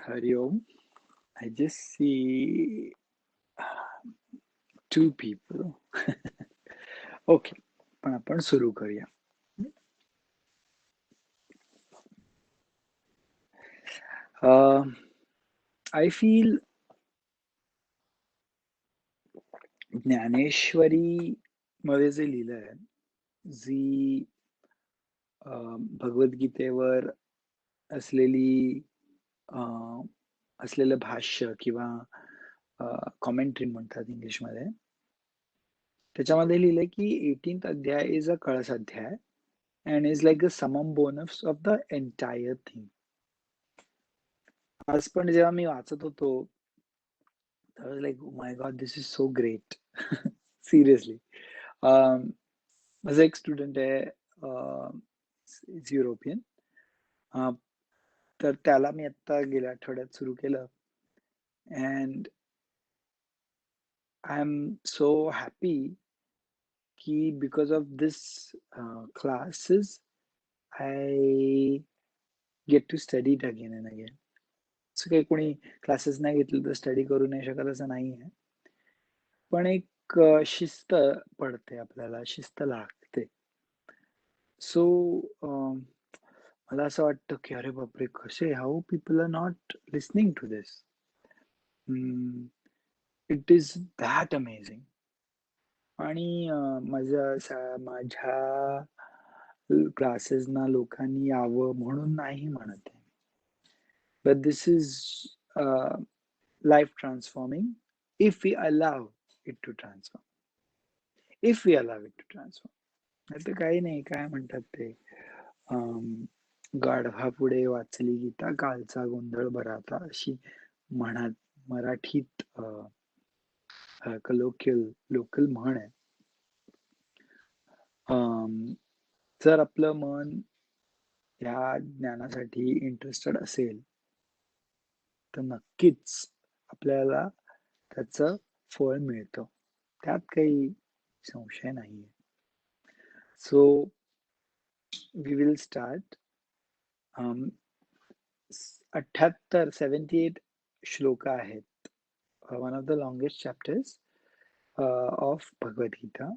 Hari Om. I just see two people. Okay, पण आपण सुरू करूया. I feel ज्ञानेश्वरी मध्ये जे लिहिलंय, जी भगवद्गीतेवर असलेली असलेलं भाष्य किंवा कॉमेंट्री म्हणतात इंग्लिशमध्ये. त्याच्यामध्ये लिहिलंय की 18th अध्याय इज अ कळस अध्याय and is like the summum bonus of the entire thing. आज पण जेव्हा मी वाचत होतो, I was like, oh my god, this is so great. Seriously. माझा एक स्टुडंट आहे, इज युरोपियन. तर त्याला मी आता गेल्या आठवड्यात सुरू केलं and I am so happy की because of this classes I get to study it again and again. असं काही कोणी क्लासेस नाही घेतले तर स्टडी करू नाही शकत असं नाही आहे, पण एक शिस्त पडते, आपल्याला शिस्त लागते. सो मला असं वाटतं की अरे बापरे, कसे how people are not listening to this. It is that amazing. आणि माझ्या क्लासेसना लोकांनी यावं म्हणून नाही म्हणत आहे, but this is life transforming if we allow it to transform. If we allow it to transform. नाहीतर काही नाही, काय म्हणतात ते, गाढवा पुढे वाचली गीता, कालचा गोंधळ बराता, अशी म्हणत मराठीत लोकल म्हण आहे. जर आपलं मन या ज्ञानासाठी इंटरेस्टेड असेल तर नक्कीच आपल्याला त्याचं फळ मिळतं, त्यात काही संशय नाहीये. So we will start. 78 श्लोक आहेत. One of the longest chapters of Bhagavad Gita,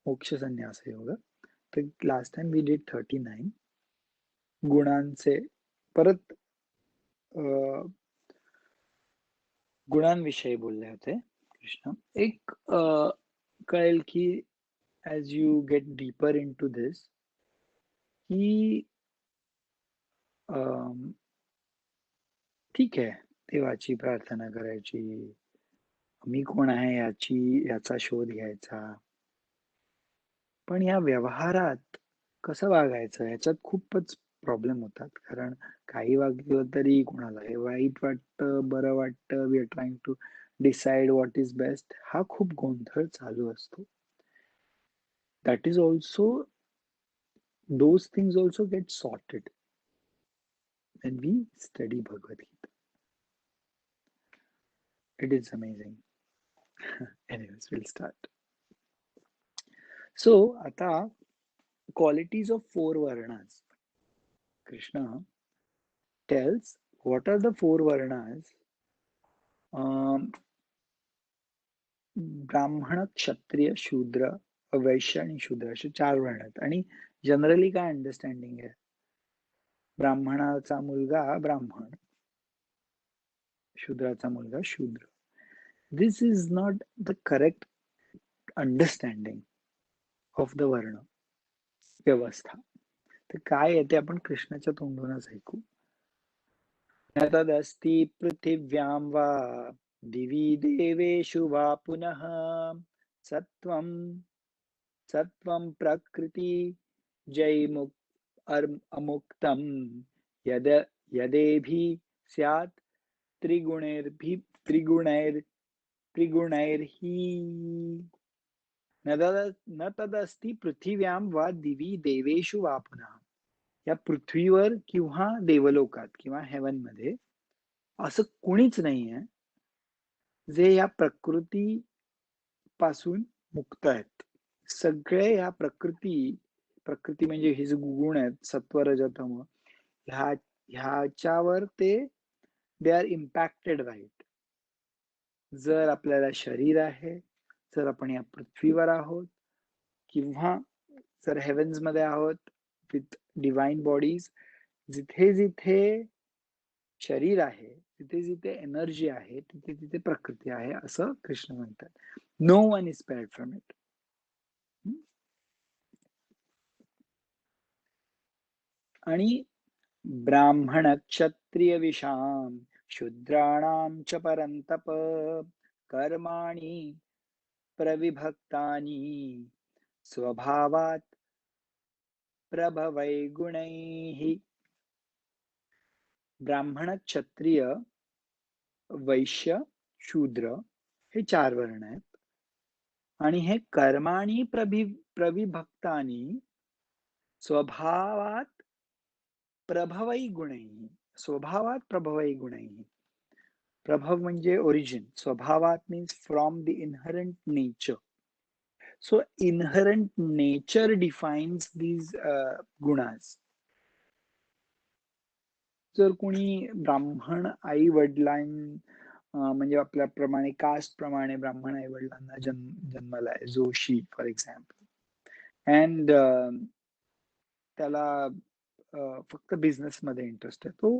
मोक्ष संन्यास योग. तर लास्ट टाइम वी डिड 39 गुणांचे. परत गुणांविषयी बोलले होते कृष्ण. एक कळेल की as you get deeper into this की ठीक आहे, देवाची प्रार्थना करायची, मी कोण आहे याचा शोध घ्यायचा, पण या व्यवहारात कसं वागायचं याच्यात खूपच प्रॉब्लेम होतात. कारण काही वागलं तरी कोणाला हे वाईट वाटतं, बरं वाटतं, we are trying to decide what is best, हा खूप गोंधळ चालू असतो. That is also, those things also get sorted when we study Bhagavad Gita. It is amazing. Anyways, we'll start. So, आता qualities of 4 varnas. Krishna tells what are the 4 varnas. ब्राह्मण, क्षत्रिय, शूद्र, वैश्य आणि शूद्र असे 4 वर्ण आहेत. आणि जनरली काय अंडरस्टँडिंग आहे, ब्राह्मणाचा मुलगा ब्राह्मण, शूद्राचा मुलगा शूद्र. This is not the correct understanding of the varna vyavastha. तर काय आहे ते आपण कृष्णाच्या तोंडूनच ऐकू. न तदस्ति पृथिव्यां वा दिवि देवेषु वा पुनः सत्वं प्रकृति जैमुक् अमुक्तं यदेभि स्यात् त्रिगुणैर्हि न तदस्ति पृथिव्यां वा दिवि देवेषु वा पुनः. या पृथ्वीवर किंवा देवलोकात किंवा हेवन मध्ये असं कोणीच नाहीये जे या प्रकृती पासून मुक्त आहेत. सगळे या प्रकृती म्हणजे हे जे गुण आहेत, सत्व रज तम, ह्याच्यावर ते they are impacted by it. जर आपल्याला शरीर आहे, जर आपण या पृथ्वीवर आहोत किंवा जर हेवन्स मध्ये आहोत विथ डिवाइन बॉडीज, जिथे जिथे शरीर आहे, तिथे जिथे एनर्जी आहे, तिथे तिथे प्रकृती आहे, असं कृष्ण म्हणतात. No one is spared from it. आणि ब्राह्मण क्षत्रिय विषाम शूद्राणाम च परंतप कर्माणि प्रविभक्तानि स्वभावात प्रभवै गुणैः. ब्राह्मण, क्षत्रिय, वैश्य, शूद्र हे 4 वर्ण आहेत. आणि हे कर्माणि प्रविभक्तानि स्वभावात प्रभवै गुणैः. स्वभावात प्रभवै गुणैः. प्रभव म्हणजे ओरिजिन, स्वभावात means from the inherent nature. So inherent nature defines these gunas. जर कोणी ब्राह्मण आई वडिलां म्हणजे आपल्याप्रमाणे कास्ट प्रमाणे ब्राह्मण आई वडिलांना जन्मलाय, जोशी फॉर एक्झाम्पल, अँड त्याला फक्त बिझनेस मध्ये इंटरेस्ट आहे, तो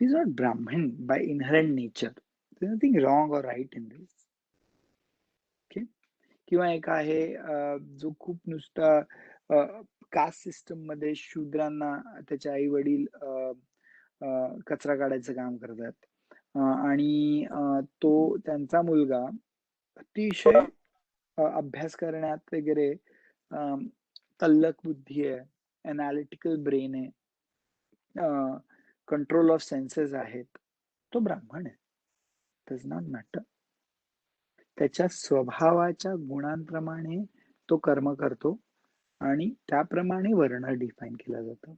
he is not brahmin by inherent nature. There is nothing wrong or right in this. Okay. किंवा एक आहे जो खूप नुसता कास्ट सिस्टम मध्ये शूद्रांना त्याचे आई वडील कचरा काढायचं काम करतात आणि तो त्यांचा मुलगा अतिशय अभ्यास करण्यात वगैरे तल्लख बुद्धी आहे, अनालिटिकल ब्रेन आहे, कंट्रोल ऑफ सेन्सेस आहेत, तो ब्राह्मण आहे. Does not matter. त्याच्या स्वभावाच्या गुणांप्रमाणे तो कर्म करतो आणि त्याप्रमाणे वर्ण डिफाईन केला जातो.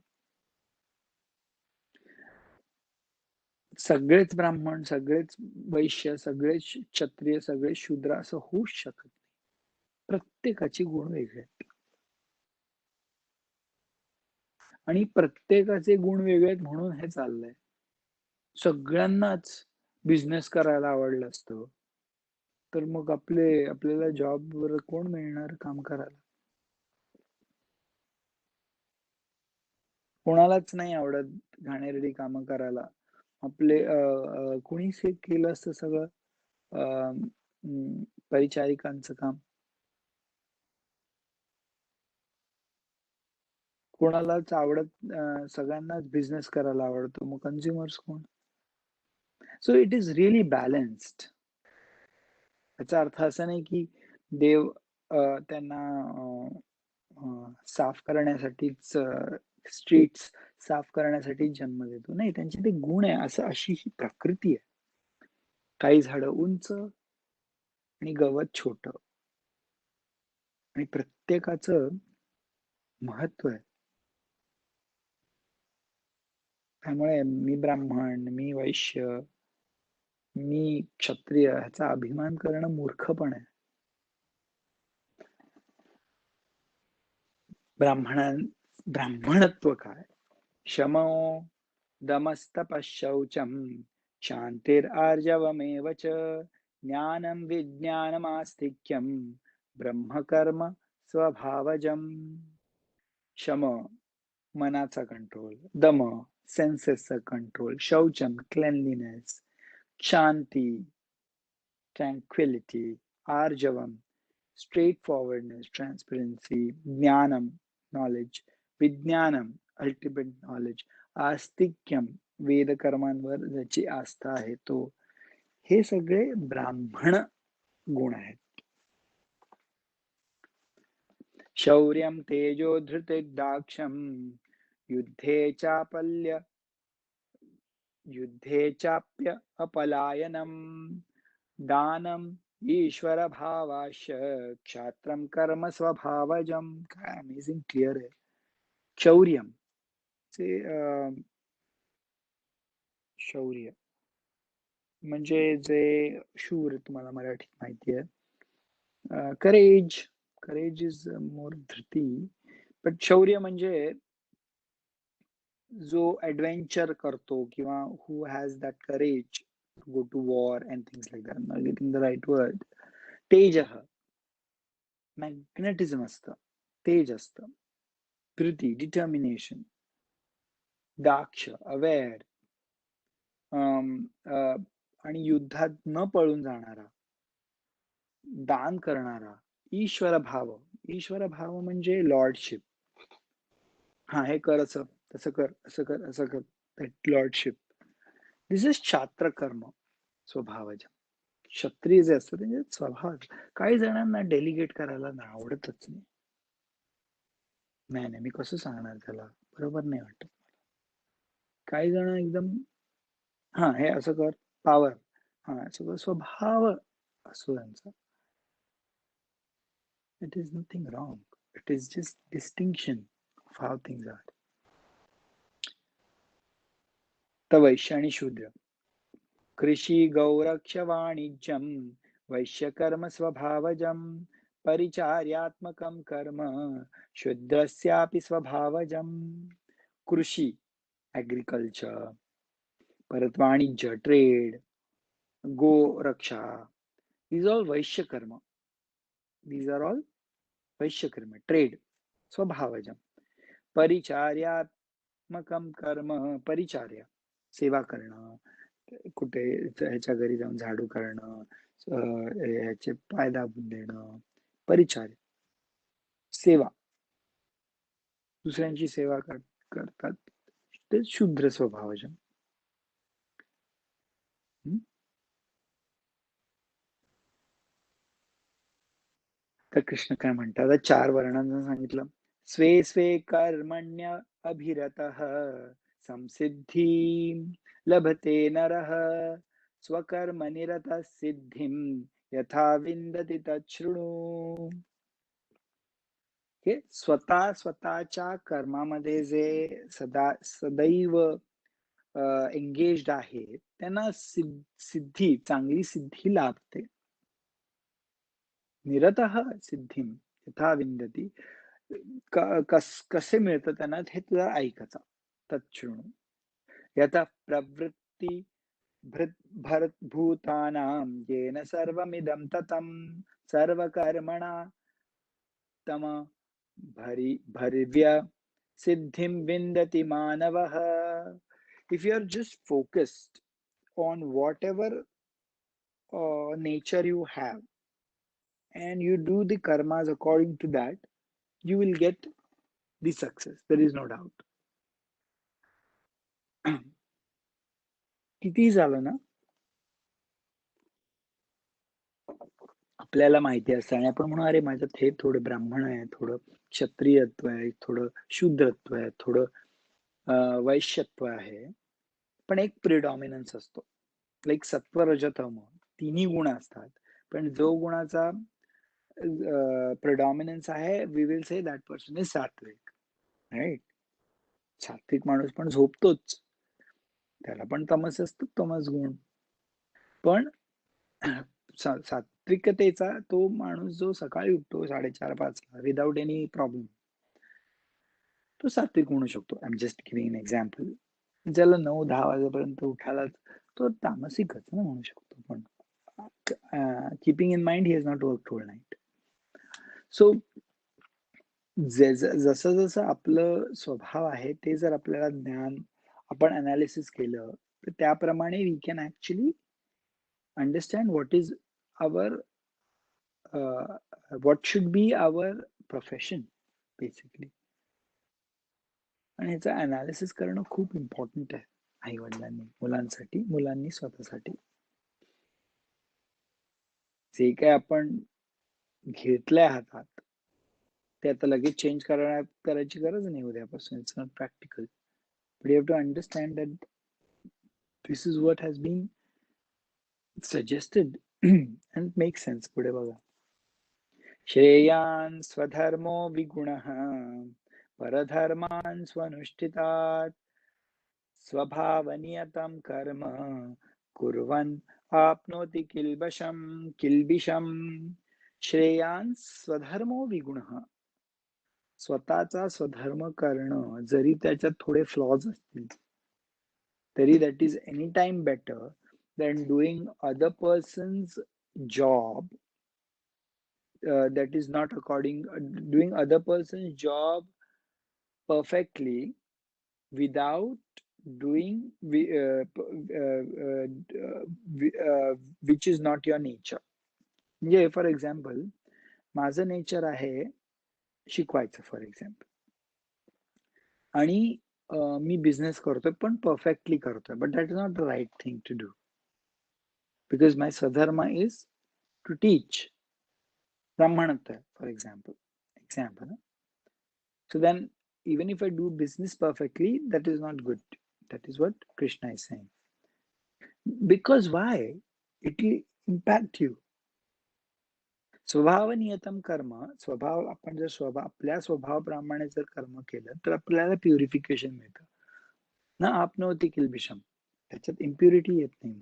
सगळेच ब्राह्मण, सगळेच वैश्य, सगळेच क्षत्रिय, सगळेच शूद्र असं होऊच शकत नाही. प्रत्येकाची गुण वेगळे आहेत आणि प्रत्येकाचे गुण वेगळे आहेत म्हणून हे चाललंय. सगळ्यांनाच बिझनेस करायला आवडलं असतं तर मग आपल्याला जॉबवर कोण मिळणार काम करायला? कोणालाच नाही आवडत घाणेरडी कामं करायला. आपले कोणीच हे केलं असतं सगळं परिचारिकांचं काम. कोणालाच आवडत सगळ्यांनाच बिझनेस करायला आवडतो, मग कन्झ्युमर्स कोण? So it is really balanced. याचा अर्थ असा नाही की देव त्यांना साफ करण्यासाठीच स्ट्रीट्स साफ करण्यासाठी जन्म देतो. नाही, त्यांचे ते गुण आहे, अशी ही प्रकृती आहे. काही झाडं उंच आणि गवत छोट आणि प्रत्येकाचं महत्व आहे. त्यामुळे मी ब्राह्मण, मी वैश्य, मी क्षत्रिय ह्याचा अभिमान करणं मूर्खपण आहे. ब्राह्मणत्व काय? शमो दमस्तपशौचम शांतिरार्जवमेव च ज्ञानं विज्ञानमास्तिक्यं ब्रह्मकर्म स्वभावजम. शम मनाचा कंट्रोल, दम सेन्सेसचा कंट्रोल, शौचम क्लेनलीनेस, शांती ट्रँक्विलिटी, आर्जवम स्ट्रेट फॉरवर्डनेस ट्रान्सपरन्सी, ज्ञानम नॉलेज, विज्ञानम अल्टिमेट नॉलेज, आस्तिक्यम वेदकर्मांवर ज्याची आस्था आहे तो. हे सगळे ब्राह्मण गुण आहेत. शौर्यं तेजो धृतिर्दाक्षम युद्धे चाप्य अपलायनम दानम ईश्वर भावाश क्षात्रम कर्म स्वभावजम. काय अमेझिंग क्लिअर आहे. शौर्यम शौर्य म्हणजे जे शूर, तुम्हाला मराठीत माहिती आहे. करेज इज मोर धृती, बट शौर्य म्हणजे जो ऍडव्हेंचर करतो किंवा who has that courage to go to war and things like that, not getting the right word. तेजः, मॅग्नेटिझम असतं, तेज असतं, प्रीती, डिटर्मिनेशन, दाक्ष, अवेअर, आणि युद्धात न पळून जाणारा, दान करणारा, ईश्वर भाव. ईश्वर भाव म्हणजे लॉर्डशिप. हा, हे कर, असं तसं कर, असं कर, असं कर, दॅट लॉर्डशिप. दिस इज छात्र कर्म स्वभावज. क्षत्रिय जे असतं त्यांचे स्वभाव. काही जणांना डेलिगेट करायला ना आवडतच नाही. नाही, मी कसं सांगणार त्याला, बरोबर नाही वाटत. काही जण एकदम, हा हे असं कर, पॉवर, हा सगळं स्वभाव असतो त्यांचा. It is nothing wrong, it is just distinction of how things are. तर वैश्य आणि शूद्र, कृषी गौरक्ष वाणिज्यम वैश्यकर्म स्वभावजम परिचार्यात्मकं कर्म शूद्रस्यापि स्वभावजम. कृषी, ऍग्रिकल्चर, परत वाणिज्य, trade, go Raksha, these all वैश्य कर्म. these are all वैश्य कर्म. ट्रेड, स्वभावजम. परिचार्यात्मकं कर्म, परिचार्य, सेवा करणं, कुठे ह्याच्या घरी जाऊन झाडू करणं, ह्याचे पाय दाबून देणं, परिचार्य, सेवा, दुसऱ्यांची सेवा करतात, ते शूद्र स्वभावजन. तर कृष्ण काय म्हणतात, 4 वर्णांना सांगितलं. स्वे स्वे कर्मण्य अभिरतः संसिद्धी लभते नरः स्वकर्मनिरतः सिद्धिं यथा विन्दति तच्छृणु. हे स्वतःच्या कर्मामध्ये जे सदैव एंगेज्ड आहे त्यांना सिद्धी, चांगली सिद्धी लाभते. निरतः सिद्धिं यथा विंदती, कसे मिळतं त्यांना हे तुला ऐकायचं. तच्छृणु. यथा प्रवृत्ती भूतानां येन सर्वमिदं ततं सर्वकर्मणा तम भरिव्य सिद्धिं विन्दति मानवः. If you are just focused on whatever nature you have and you do the karmas according to that, you will get the success. There is no doubt. किती झालं ना, आपल्याला माहिती असतं आणि आपण म्हणू, अरे माझ्यात हे थोडं ब्राह्मण आहे, थोडं क्षत्रियत्व आहे, थोडं शूद्रत्व आहे, थोडं वैश्यत्व आहे. पण एक प्रिडॉमिनन्स असतो, लाईक सत्व रज तम, तिन्ही गुण असतात. पण जो गुणाचा प्रिडॉमिनन्स आहे, we will say that person is सात्विक, राईट. सात्विक माणूस पण झोपतोच, त्याला पण तमस असतो, तमस गुण. पण सात्विकतेचा तो माणूस जो सकाळी उठतो 4:30-5 विदाउट एनी प्रॉब्लेम, तो सात्विक म्हणू शकतो. I am just giving an example. ज्याला 9-10 वाजेपर्यंत उठायला, तो तामसिकच ना म्हणू शकतो. पण keeping in mind he has not worked whole night. So जसं जसं आपलं स्वभाव आहे ते जर आपल्याला ज्ञान, आपण अनालिसिस केलं, तर त्याप्रमाणे we can actually understand what is our what should be our profession basically. आणि ह्याचं अनालिसिस करणं खूप इम्पॉर्टंट आहे आई वडिलांनी, मुलांसाठी, मुलांनी स्वतःसाठी. जे काय आपण घेतलंय हातात ते आता लगेच चेंज करायची गरज नाही उद्यापासून. It's not practical. But you have to understand that this is what has been suggested and make sense. पुढे बघा. श्रेयान् स्वधर्मो विगुणः परधर्मान् स्वनुष्ठितात् स्वभावनियतं कर्म कुर्वन् आप्नोति किल्बिषम्. श्रेयान् स्वधर्मो विगुणः. स्वतःचा स्वधर्म करणं जरी त्याच्यात थोडे फ्लॉज असतील, तरी that is any time better than doing other person's job that is not according doing other person's job perfectly without doing which is not your nature. म्हणजे फॉर एक्झाम्पल माझं नेचर आहे शिकवायचं फॉर एक्झाम्पल, आणि मी business करतोय पण perfectly करतोय, but that is not the right thing to do because my swadharma is to teach brahmanatva for example. So then even if I do business perfectly, that is not good. That is what Krishna is saying. Because why? It will impact you. स्वभावनियतम कर्म, स्वभाव आपण जर आपल्या स्वभावाप्रमाणे जर कर्म केलं तर आपल्याला प्युरिफिकेशन मिळतं ना. आपनोति किल्बिषम, त्याच्यात इम्प्युरिटी येत नाही.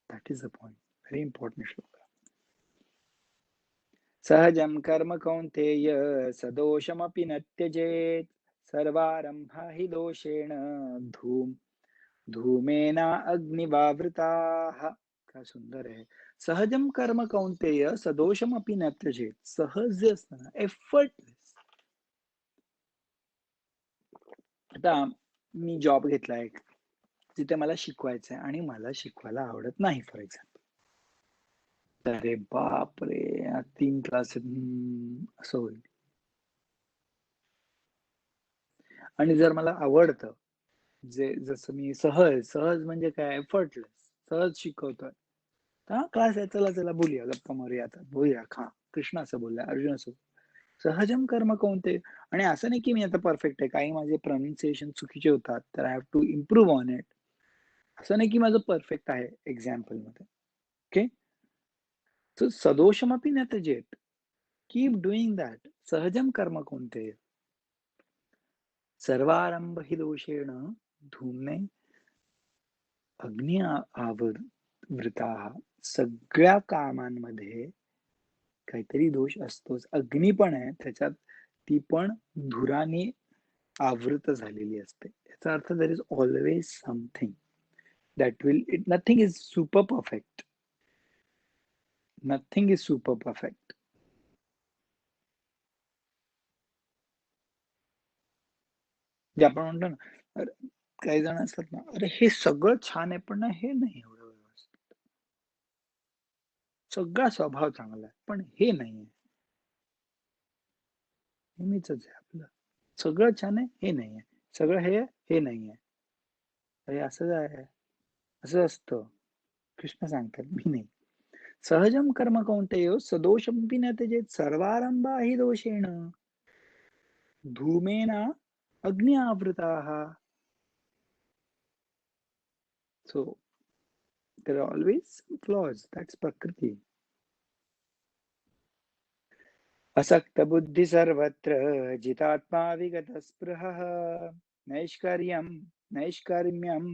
That is the point. Very important श्लोक. सहजं कर्म कौन्तेय सदोषमपि न त्यजेत् सर्वारंभा हि दोषेण धूमेना अग्निवावृताः. काय सुंदर आहे. सहजम कर्म कौन्तेय सदोषमपि न त्यजेत्. सहज जे असतं ना, एफर्टलेस. आता मी जॉब घेतलाय जिथे मला शिकवायचंय आणि मला शिकवायला आवडत नाही फॉर एक्झाम्पल, अरे बाप रे 3 क्लास असं होईल. आणि जर मला आवडतं, जे जसं मी सहज म्हणजे काय, एफर्टलेस सहज शिकवतोय, तर हा क्लास आहे, चला चला बोलूया, गप्पा मारूया, आता बोलूया, खा कृष्ण असं बोललाय, अर्जुन असं. सहजम कर्म कोणते. आणि असं नाही की मी आता परफेक्ट आहे, काही माझे प्रोनाउन्सिएशन चुकीचे होतात तर I have to improve on it. असं नाही की माझं परफेक्ट आहे एक्झाम्पल मध्ये. ओके, सो सदोषमपि न त्यजेत, कीप डुईंग दॅट. सहजम कर्म कोणते. सर्वारंभ हि दोषेण धूमने अग्नी आवृता. सगळ्या कामांमध्ये काहीतरी दोष असतोच. अग्नी पण आहे त्याच्यात, ती पण धुराने आवृत झालेली असते. याचा अर्थ there is always something that will it. Nothing is super perfect. Nothing is super perfect. जे आपण म्हणतो ना, काही जण असतात ना, अरे हे सगळं छान आहे पण हे नाही एवढं व्यवस्थित. सगळा स्वभाव चांगला आहे पण हे नाहीये. नेहमीच आहे आपलं, सगळं छान आहे हे नाहीये, सगळं हे नाहीये. अरे असं आहे, असं असतं. कृष्ण सांगतात मी नाही. सहजम कर्म कौन्तेय सदोषमपि न त्यजेत् सर्वारंभा हि दोषेण धूमेन अग्नि आवृताः. So there are always flaws. That's Prakriti. असक्त बुद्धि सर्वत्र जितात्मा विगत स्पृहः नैष्कर्म्यं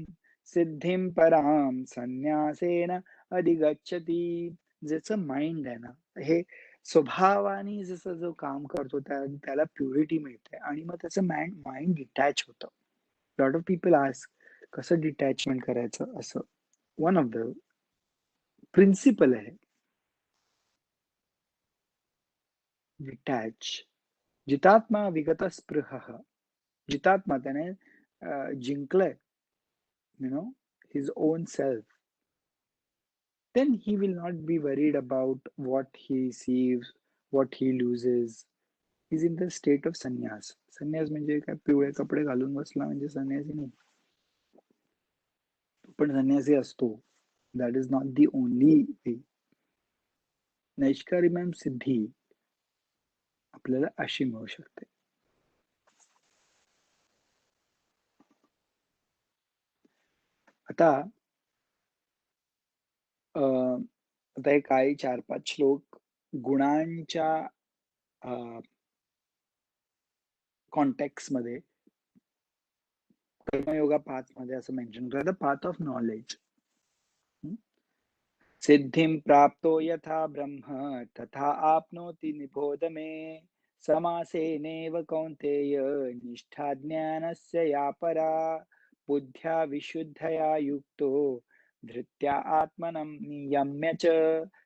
सिद्धिं पराम संन्यासेन अधिगच्छति. ज्याचं माइंड आहे ना, हे स्वभावाने जसं जो काम करतो त्याला प्युरिटी मिळते आणि मग त्याचं माइंड डिटॅच होतं. लॉट ऑफ पीपल आस्क कसं डिटॅचमेंट करायचं, असं वन ऑफ द प्रिन्सिपल आहे डिटॅच. जितात्मा विगत स्पृहः. जितात्मा, त्याने जिंकलंय his own self, then he will not be worried about what he sees, what he loses. He's in the state of sannyas. संन्यास म्हणजे काय, पिवळे कपडे घालून बसला म्हणजे संन्यासी नाही. पण संन्यासी असतो. That is not the only way. नैष्कर्म्यम सिद्धी आपल्याला अशी मिळू शकते. आता आता हे काही 4-5 श्लोक गुणांच्या कॉन्टेक्स्ट मध्ये कर्मयोगा पाथ मध्ये असं मेन्शन करतात, द पाथ ऑफ नॉलेज. सिद्धिं प्राप्तो यथा ब्रह्म तथा आपनोति निबोध मे समासेनेव कौन्तेय निष्ठा ज्ञानस्य या परा बुद्ध्या विशुद्धया युक्तो धृत्या आत्मनं नियम्य च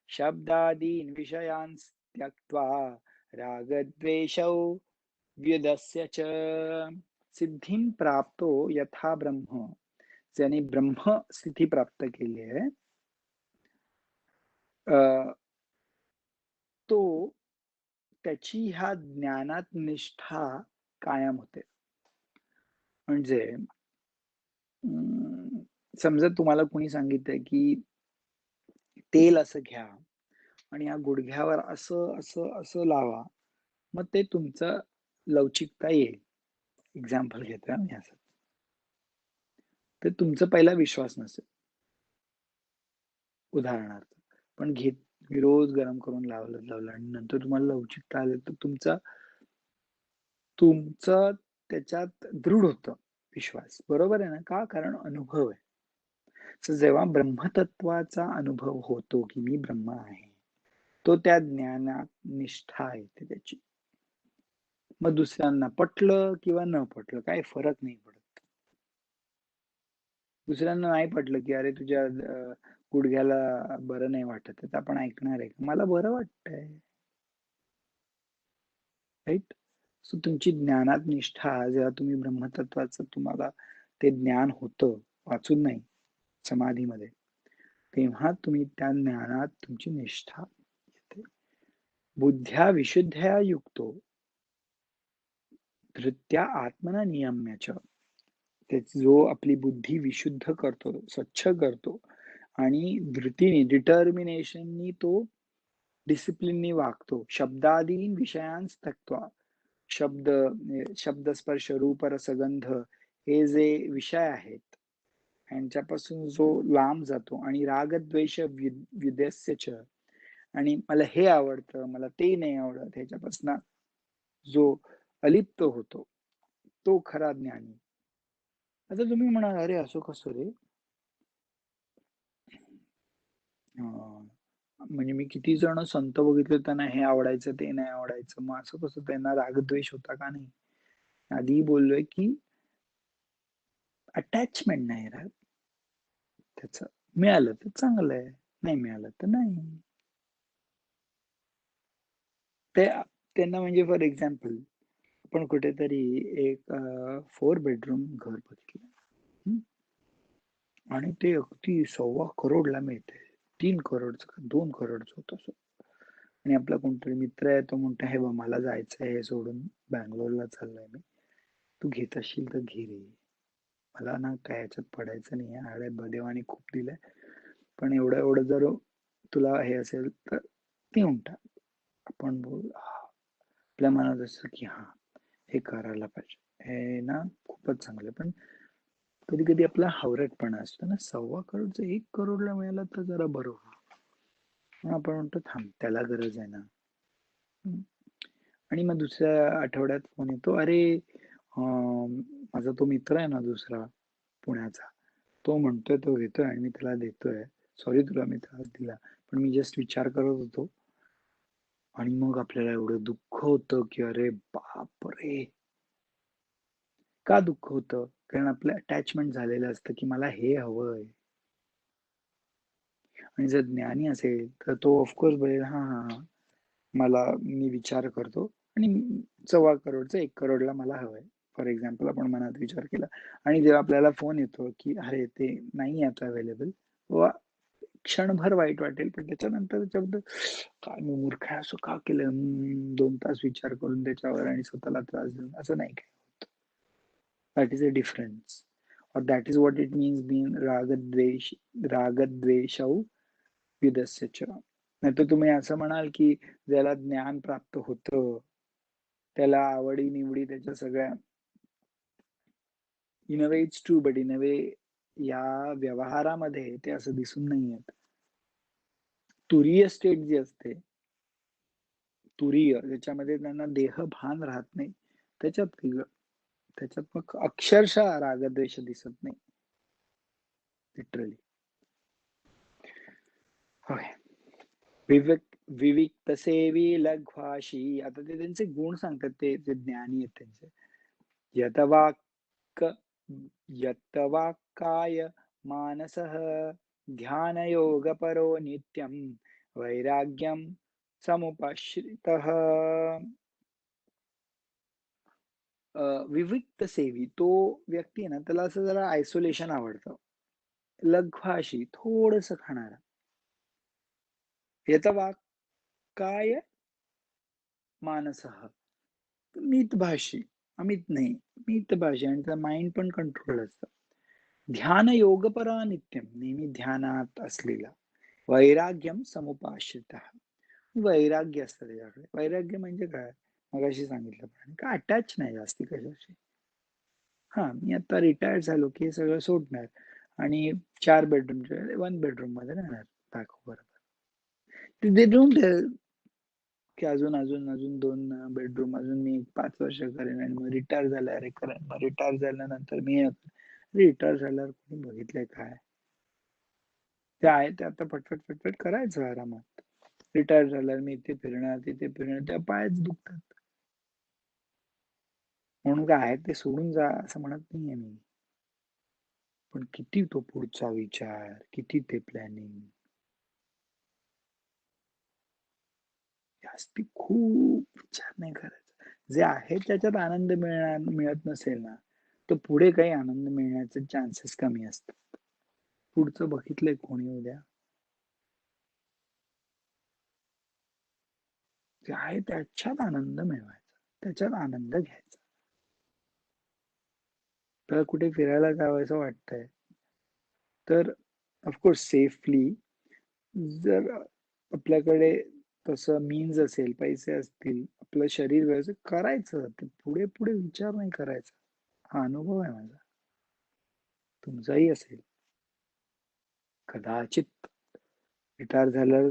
शब्दादीन् विषयान् त्यक्त्वा रागद्वेषौ व्युदस्य च सिद्धिं प्राप्तो यथा ब्रह्म. ज्याने ब्रह्म स्थिती प्राप्त केली आहे तो त्याची ह्या ज्ञानात निष्ठा कायम होते. म्हणजे समजा तुम्हाला कोणी सांगितलंय की तेल असं घ्या आणि या गुडघ्यावर असं असं असं लावा, मग ते तुमचं लवचिकता येईल. एक्झाम्पल घेतोय मी असं. तर तुमचा पहिला विश्वास नसेल उदाहरणार्थ, पण मी रोज गरम करून लावलं आणि नंतर तुम्हाला लवचिकता आली तर तुमचं त्याच्यात दृढ होतं विश्वास. बरोबर आहे ना? का? कारण अनुभव आहे. तर जेव्हा ब्रह्मतत्वाचा अनुभव होतो की मी ब्रह्म आहे, तो त्या ज्ञानात निष्ठा येते त्याची. मग दुसऱ्यांना पटलं किंवा न पटलं काही फरक नाही पडत. दुसऱ्यांना नाही पटलं की अरे तुझ्या गुडघ्याला बरं नाही वाटत आहे, तर आपण ऐकणार आहे का? मला बरं वाटतंय. राईट? सो तुमची ज्ञानात निष्ठा जेव्हा तुम्ही ब्रह्मतत्वाचं तुम्हाला ते ज्ञान होतं, वाचून नाही, समाधीमध्ये, तेव्हा तुम्ही त्या ज्ञानात तुमची निष्ठा येते. बुद्ध्या विशुद्धया युक्तो धृत्या आत्मना नियम्य च. जो आपली बुद्धी विशुद्ध करतो, स्वच्छ करतो आणि धृतीने डिटर्मिनेशननी तो डिसिप्लिननी वागतो. शब्दादीन विषयांस त्यक्त्वा. शब्द स्पर्श रूप रसगंध हे जे विषय आहेत यांच्यापासून जो लांब जातो आणि रागद्वेष विदेस्य च. आणि मला हे आवडतं, मला ते नाही आवडत, ह्याच्यापासून जो अलिप्त होतो तो खरा ज्ञानी. आता तुम्ही म्हणाल अरे असं कसं रे? म्हणजे मी किती जण संत बघितले त्यांना हे आवडायचं ते नाही आवडायचं, मग असं कसं त्यांना रागद्वेष होता का नाही? आधी बोललोय की अटॅचमेंट नाही राहत. त्याच मिळालं तर चांगलं आहे, नाही मिळालं तर नाही. ते त्यांना म्हणजे फॉर एक्झाम्पल आपण कुठेतरी एक 4 बेडरूम घर बघितलं आणि ते अगदी 1.25 करोडला मिळते. 3 करोडचं का 2 करोडचं होतं असं. आणि आपला कोणतरी मित्र आहे, तो म्हणतो हे बघ मला जायचं आहे, हे सोडून बँगलोरला चाललोय मी, तू घेत असशील तर घे रे, मला ना काय याच्यात पडायचं नाही आहे, अरे देवाने खूप दिलंय, पण एवढं एवढं जर तुला हे असेल तर देऊन टाक. आपण बोल आपल्या मनात असं की हा हे करायला पाहिजे, हे ना खूपच चांगलं. पण कधी कधी आपला हावरटपणा असतो ना, 1.25 करोडचं 1 करोडला मिळालं तर जरा बरं होईल. आपण म्हणतो थांब त्याला गरज आहे ना. आणि मग दुसऱ्या आठवड्यात फोन येतो, अरे माझा तो मित्र आहे ना दुसरा पुण्याचा, तो म्हणतोय तो घेतोय आणि मी त्याला देतोय, सॉरी तुला मी त्रास दिला, पण मी जस्ट विचार करत होतो. आणि मग आपल्याला एवढं दुःख होतं की अरे बाप रे. का दुःख होतं? कारण आपलं अटॅचमेंट झालेलं असतं की मला हे हवंय. आणि जर ज्ञानी असेल तर तो ऑफकोर्स बोलेल हा हा हा मला मी विचार करतो आणि 1.25 करोडचं 1 करोडला मला हवंय. फॉर एक्झाम्पल आपण मनात विचार केला आणि जेव्हा आपल्याला फोन येतो की अरे ते नाही आता अवेलेबल, क्षणभर वाईट वाटेल, पण त्याच्यानंतर शब्द काय मी मूर्ख आहे, असं का केलं? 2 तास विचार करून त्याच्यावर आणि स्वतःला त्रास देऊन असं नाही काय होत. That is a difference. or that is what it means being रागद्वेषौ विदस्य च. नाहीतर तुम्ही असं म्हणाल की ज्याला ज्ञान प्राप्त होतं त्याला आवडी निवडी त्याच्या सगळ्या in a way it's true, but in a way या व्यवहारामध्ये ते असं दिसून नाही येत. तुरीय स्टेट जी असते, तुरीय ज्याच्यामध्ये त्यांना देहभान राहत नाही, त्याच्यात मग अक्षरशः रागद्वेष दिसत नाही, लिटरली. होय. विविक्त सेवी लघ्वाशी. आता ते त्यांचे गुण सांगतात, ते जे ज्ञानी आहेत त्यांचे. यतवाक्क यतवाक्काय मानसः ध्यानयोगपरो नित्यं वैराग्यं समुपश्रितः. विविक्त सेवी तो व्यक्ती आहे ना, त्याला असं जरा आयसोलेशन आवडतं. लघ्वाशी थोडंसं खाणारा. यतवाक्काय मानसः मितभाषी, अमित नाही, मितभाषी आणि त्याचं माइंड पण कंट्रोल असतं. ध्यान योगपरा नित्यम, नेहमी ध्यानात असलेला. वैराग्यम समुपाश्रितः, वैराग्य असतं त्याच्याकडे. वैराग्य म्हणजे काय? मगाशी सांगितल्याप्रमाणे काय अटॅच नाही जास्ती कशाशी. हा, मी आता रिटायर्ड झालो की हे सगळं सोडणार आणि 4 बेडरूमच्या 1 बेडरूम मध्ये राहणार बायकोबरोबर. दे डोंट की अजून 2 बेडरूम अजून मी 5 वर्ष करेन आणि मग रिटायर झाल्यावर हे करेन. मग रिटायर झाल्यानंतर मी रिटायर झाल्यावर कोणी बघितलंय काय? ते आहे ते आता फटफट करायचं आरामात. रिटायर झाल्यावर मी इथे फिरणार, तिथे फिरणार, त्या पायच दुखतात. म्हणून काय आहे ते सोडून जा असं म्हणत नाहीये मी. पण किती तो पुढचा विचार, किती ते प्लॅनिंग. जास्ती खूप विचार नाही करायचा. जे आहे त्याच्यात आनंद मिळत नसेल ना, तर पुढे काही आनंद मिळण्याचे चान्सेस कमी असतात. पुढचं बघितलंय कोणी उद्या? जे आहे त्याच्यात आनंद मिळवायचा, त्याच्यात आनंद घ्यायचा. त्याला कुठे फिरायला जावंसं वाटतंय, तर ऑफकोर्स सेफली, जर आपल्याकडे तसं मीन्स असेल, पैसे असतील, आपलं शरीर व्यवस्थित करायचं, ते पुढे पुढे विचार नाही करायचा. हा अनुभव आहे माझा, तुमचाही असेल कदाचित. रिटायर झाल्यावर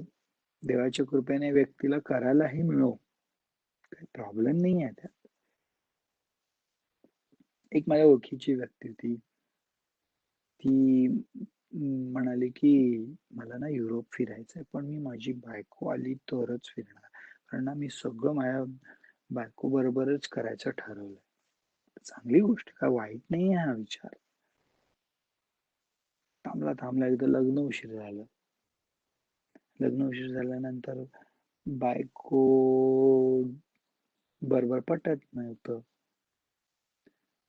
देवाच्या कृपेने व्यक्तीला करायलाही मिळो, काही प्रॉब्लेम नाही आहे त्यात. एक माझ्या ओळखीची व्यक्ती होती, ती म्हणाली की मला ना युरोप फिरायचंय, पण मी माझी बायको आली तरच फिरणार, कारण ना मी सगळं माझ्या बायको बरोबरच करायचं ठरवलंय. चांगली गोष्ट, काय वाईट नाही हा विचार. थांबला एकदा लग्न उशीर झालं. लग्न उशीर झाल्यानंतर बायको बरोबर पटत नव्हतं,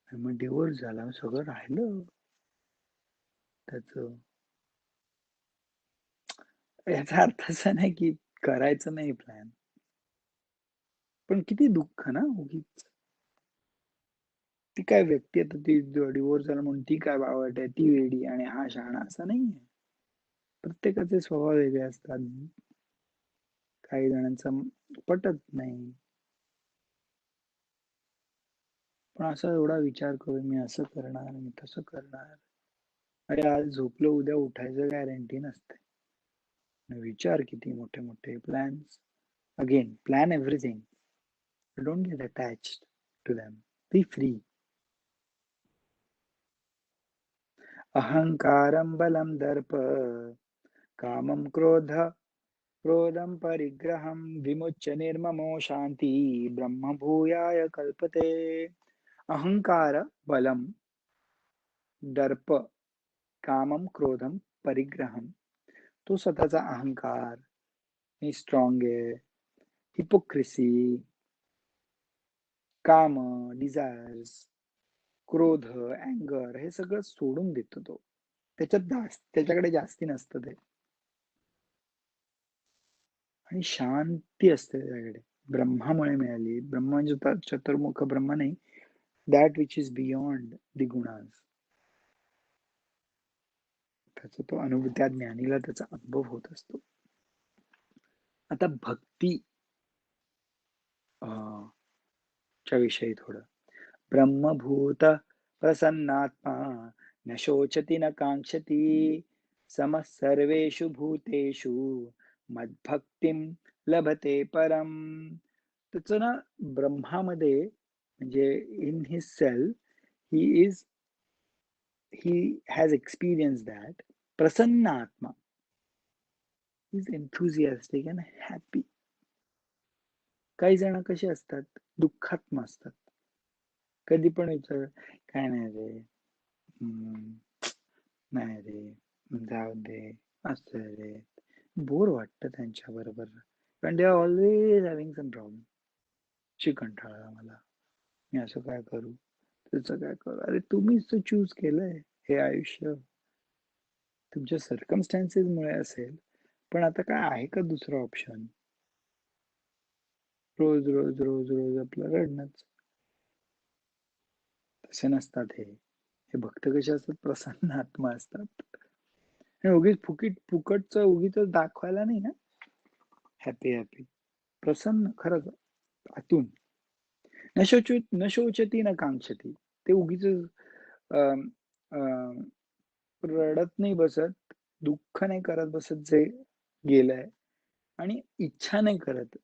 मग डिवोर्स झाला, सगळं राहिलं त्याच. याचा अर्थ असा नाही की करायचं नाही प्लॅन, पण किती दुःख ना उगीच. ती काय व्यक्ती, आता ती डिवोर्स झाला म्हणून ती काय बावळट आहे, ती वेडी आणि हा शहाणा, असं नाहीये. प्रत्येकाचे स्वभाव वेगळे असतात. काही जणांचं पटत नाही. पण असा एवढा विचार करून मी असं करणार, मी तसं करणार. अरे आज झोपलो, उद्या उठायचं गॅरंटी नसते. विचार किती मोठे मोठे plans. Again, plan everything. Don't get attached to them. Be free. अहंकारं बलं दर्प कामं क्रोधं परिग्रहं विमुच्य निर्ममो शांति ब्रह्म भूयाय कल्पते. अहंकार, बलम, दर्प, कामम, क्रोधम, परिग्रहम. तो स्वतःचा अहंकार, मी स्ट्रॉंग आहे, हिपोक्रेसी, काम, डिझायर्स, क्रोध, अँगर, हे सगळं सोडून देतो तो. त्याच्याकडे जास्ती नसतं ते, आणि शांती असते त्याच्याकडे. ब्रह्मामुळे मिळाली. ब्रह्म म्हणजे चतुर्मुख ब्रह्म नाही, that which is beyond the gunas. त्याचा तो अनुभव, त्या ज्ञानीला त्याचा अनुभव होत असतो. आता भक्ती च्या विषयी थोडं. ब्रह्मभूत प्रसन्नात्मा न शोचति न कांक्षति समः सर्वेषु भूतेषु मद्भक्तिं लभते परम. त्याचं ना ब्रह्मामध्ये, म्हणजे in his self, he has experience that prasanna atma. Is enthusiastic and happy. काही जण कसे असतात, दुःखात असतात. कधी पण विचार, "काय नाही रे, हं, नाही रे, जाऊ दे, असं आहे रे." बोर वाटतं त्यांच्याबरोबर. कारण they are always having some problem. "शी कंटाळा मला. मी असं काय करू? तसं काय करू?" अरे तुम्हीच तर चूज केलंय हे आयुष्य. तुमच्या सर्कमस्टॅन्सेसमुळे असेल, पण आता काय आहे का दुसरं ऑप्शन? रोज, रोज, रोज, रोज आपलं रडणंच. तसे नसतात हे. हे भक्त कसे असतात? प्रसन्न आत्मा असतात. हे उगीच फुकटचं उगीचच दाखवायला नाही हां. Happy, happy. प्रसन्न खरंच आतून. न शोचती न कांक्षती. ते उगीचच अ, अ, रडत नाही बसत, दुःख नाही करत बसत जे गेलंय आणि इच्छा नाही करत.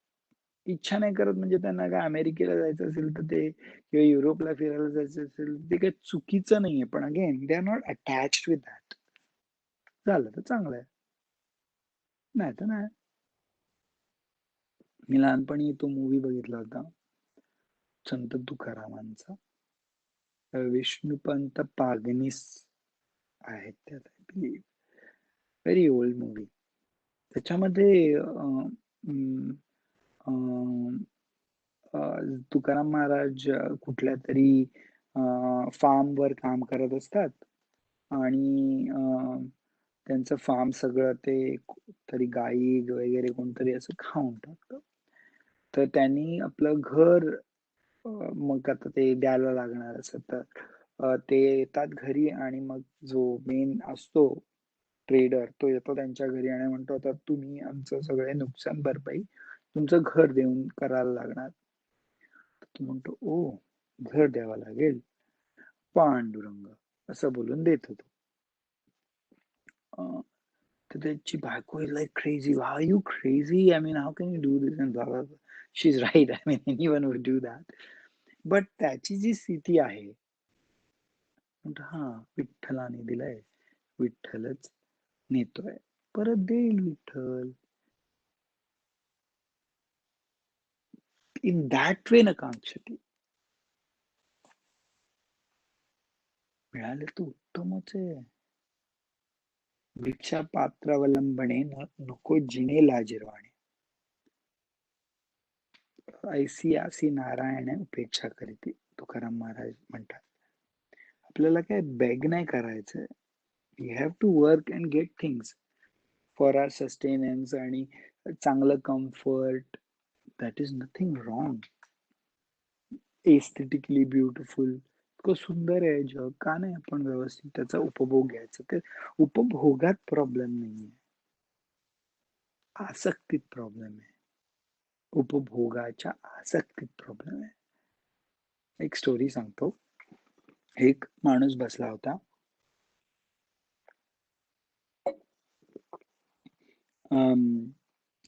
इच्छा नाही करत म्हणजे त्यांना काय अमेरिकेला जायचं असेल तर ते किंवा युरोपला फिरायला जायचं असेल, ते काही चुकीचं नाहीये. पण again they are not attached with that. झालं तर चांगलं आहे. नाही तर नाही. मी लहानपणी तो मूव्ही बघितला होता, संत तुकारामांचा. विष्णुपंत पागनीस आहेत त्यात I believe. Very old movie. त्याच्यामध्ये अं, अं, अ, तुकाराम महाराज कुठल्यातरी फार्मवर काम करत असतात आणि त्यांचं फार्म सगळं ते तरी गायी वगैरे कोणतरी असं खाऊन टाकतं. तर त्यांनी आपलं घर मग आता ते द्यायला लागणार असं तर ते येतात घरी आणि मग जो मेन असतो ट्रेडर तो येतो त्यांच्या घरी आणि म्हणतो, "आता तुम्ही आमचं सगळे नुकसान भरपाई तुमचं घर देऊन करायला लागणार." तो म्हणतो, "ओह! घर द्यावं लागेल?" पांडुरंग असं बोलून देत होतो. अ, तर त्याची बायको is like crazy. "Are you crazy? I mean how can you do this and blah blah blah." She is right. I mean anyone would do that. But त्याची जी स्थिती आहे, म्हणतो, "हां, विठ्ठलाने दिलंय. विठ्ठलच नेतोय. परत देईल विठ्ठल." इन दॅट वे न कांक्षती. मिळालं तर उत्तमच आहे. भिक्षा पात्रावलंबने नको जिणे लाजिरवाणे. ऐसी आसी नारायण उपेक्षा करीती तुकाराम महाराज म्हणतात. आपल्याला काय बेग नाही करायचंय. We have to work and get things for our sustenance आणि चांगलं comfort. That is nothing wrong. Aesthetically beautiful इतकं सुंदर आहे जग. का नाही आपण व्यवस्थित त्याचा उपभोग घ्यायचा? ते उपभोगात प्रॉब्लेम नाहीये. आसक्तीत प्रॉब्लेम आहे. उपभोगाच्या आसक्तीत प्रॉब्लेम आहे. एक स्टोरी सांगतो. एक माणूस बसला होता. अं,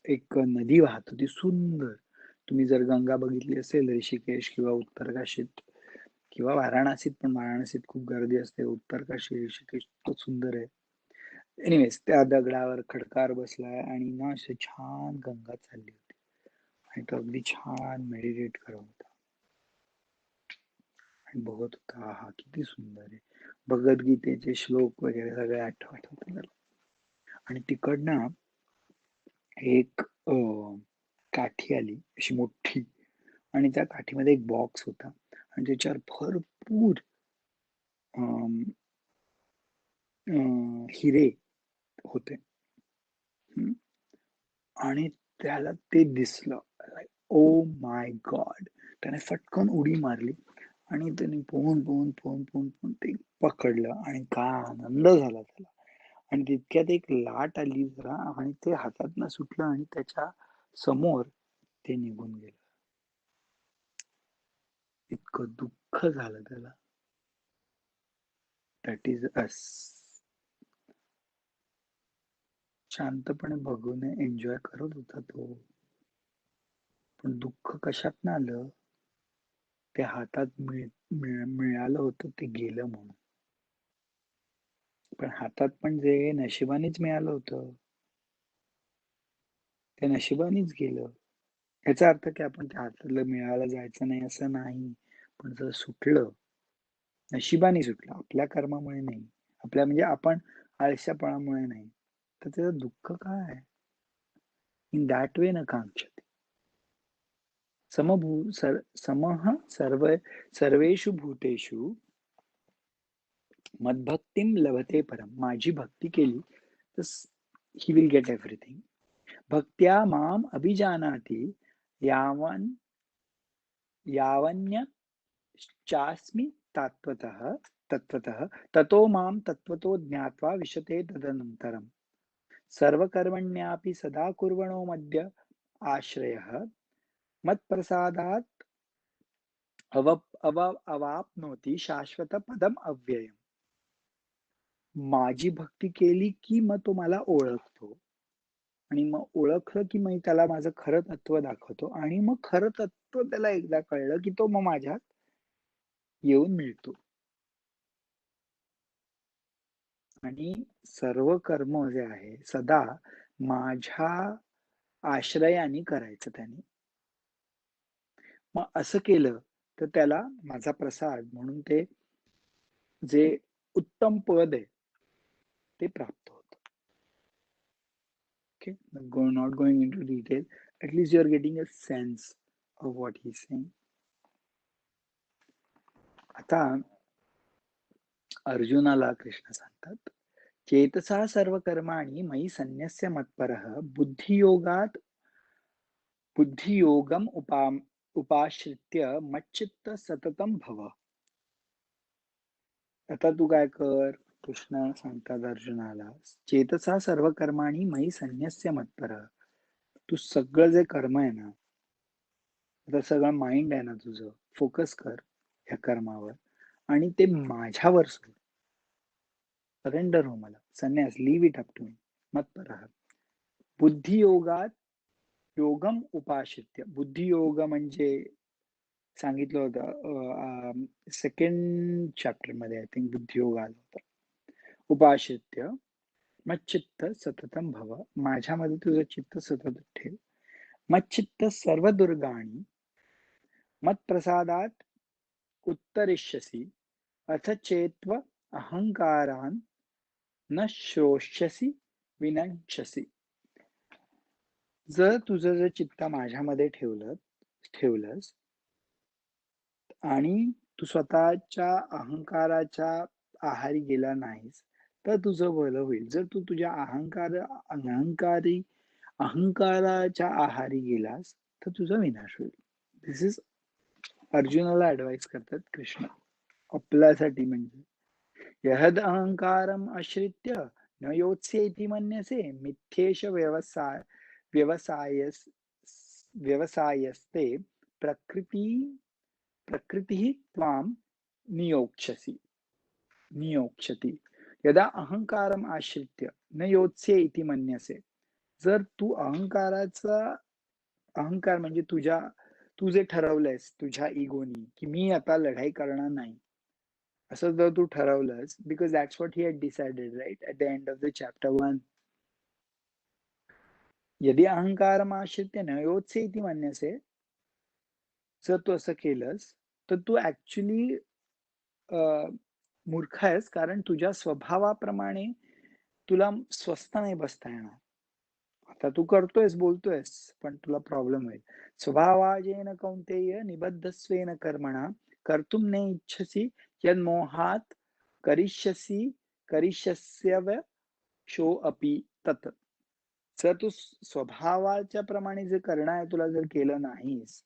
एक नदी वाहत होती सुंदर. तुम्ही जर गंगा बघितली असेल ऋषिकेश किंवा उत्तरकाशीत किंवा वाराणसीत पण वाराणसीत खूप गर्दी असते. उत्तरकाशी, ऋषिकेश खूप सुंदर आहे. एनिवेज त्या दगडावर खडकार बसलाय आणि ना अशी छान गंगा चालली होती आणि तो अगदी छान मेडिटेट करत होता आणि बघत होता आहा किती सुंदर आहे. भगवद्गीतेचे श्लोक वगैरे सगळे आठवत होते त्याला आणि तिकडनं एक काठी आली अशी मोठी आणि त्या काठीमध्ये एक बॉक्स होता आणि त्याच्यावर भरपूर अम, हिरे होते. हं. आणि त्याला ते दिसलं. Oh my God! त्याने फटकन उडी मारली आणि त्याने पोहून ते पकडलं आणि काय आनंद झाला त्याला. आणि तितक्यात एक लाट आली जरा आणि ते हातातनं सुटलं आणि त्याच्या समोर ते निघून गेलं. इतकं दुःख झालं त्याला. दॅट इज अस. शांतपणे बघून एन्जॉय करत होता तो. पण दुःख कशातनं आलं? ते हातात मिळालं होतं ते गेलं म्हणून. पण हातात पण जे नशिबानेच मिळालं होतं. ते नशिबानेच गेलं. याचा अर्थ की आपण त्या हातातलं मिळायला जायचं नाही असं नाही. पण जर सुटलं, नशिबाने सुटलं, आपल्या कर्मामुळे नाही. आपल्या म्हणजे आपण आळशापणामुळे नाही. तर त्याचं दुःख काय? इन दॅट वे न कांक्षते. समभू सर समः सर्व सर्वेषु भूतेषु मद्भक्तीं लभते परम. माझी भक्ती केली तर ही विल गेट एव्हरीथिंग. भक्त्या माम अभिजानाति यावन यावन्यश्चास्मि तत्त्वतः तत्त्वतः ततो मां तत्त्वतो ज्ञात्वा विशते तदनन्तरम्. सर्वकर्मण्यापि सदा कुर्वणो मद्य आश्रयः मत्प्रसादात् अवाप्नोति शाश्वत पदम अव्ययम्. माझी भक्ती केली की मग तो मला ओळखतो आणि मग ओळखलं की मी त्याला माझं खरं तत्व दाखवतो आणि मग खरं तत्व त्याला एकदा कळलं की तो मग माझ्यात येऊन मिळतो. आणि सर्व कर्म जे आहे सदा माझ्या आश्रयाने करायचं त्याने. मग असं केलं तर त्याला माझा प्रसाद म्हणून ते जे उत्तम पद आहे ते प्राप्त होतं. Okay, not going into detail. At least you are getting a sense of what he's saying. आता अर्जुनाला कृष्ण सांगतात, चेतसा सर्व कर्माणि मयि संन्यस्य मत्परः बुद्धियोगम उपाश्रित्य मच्चित्त सततम भव. आता तू काय कर, कृष्ण सांगतात अर्जुनाला, चेतसा सर्व कर्माणि मयि संन्यस्य मत्परः. तू सगळं जे कर्म आहे ना, आता सगळं माइंड आहे ना तुझं, फोकस कर ह्या कर्मावर आणि ते माझ्यावर सोड. सरेंडर हो मला. संन्यास, leave it up to me. मत्परः. बुद्धियोगात योगम उपाश्रित्य. बुद्धियोग म्हणजे सांगितलं होतं सेकंड चॅप्टर मध्ये आय थिंक बुद्धियोग आला होता. उपाश्रित्य मच्चित्त सततम भव. माझ्यामध्ये तुझं चित्त सतत ठेव. मच्चित्त सर्व दुर्गाणी मत्प्रसादात उत्तरिष्यसि अथ चेत्व अहंकारान न श्रोष्यसि विनश्यसि. जर तुझं जर चित्त माझ्यामध्ये ठेवलंस आणि तू स्वतःच्या अहंकाराच्या आहारी गेला नाहीस तर तुझं भलं होईल. जर तू तुझ्या अहंकाराच्या आहारी गेलास तर तुझा विनाश होईल. दिस इज अर्जुनाला ऍडवाइस करतात कृष्ण आपल्यासाठी. म्हणजे यहद अहंकारम आश्रित्य न योत्स्य इति मन्यसे मिथ्येष व्यवसायस्ते प्रकृतिः त्वां नियोक्ष्यति. यदा अहंकारम आश्रित्य न योत्स्य इति मन्यसे. जर तू अहंकार म्हणजे तू जे ठरवलंयस तुझ्या इगोनी की मी आता लढाई करणार नाही, असं जर तू ठरवलंस, because that's what he had decided right at the end of the chapter 1. यदि अहंकारम आश्रित्य न योत्स्य इति मन्यसे. जर तू असं केलंस तर तू ऍक्च्युली मूर्ख आहेस, कारण तुझ्या स्वभावाप्रमाणे तुला स्वस्थ नाही बसता येणार. आता तू करतोयस, बोलतोयस, पण तुला प्रॉब्लेम होईल. स्वभावाजेन कौंतेय निबद्धस्वेन कर्मणा कर्तुम न इच्छसी यन्मोहात करिष्यस्यव शो अपि तत्. जर तू स्वभावाच्या प्रमाणे जे करणं आहे तुला जर केलं नाहीस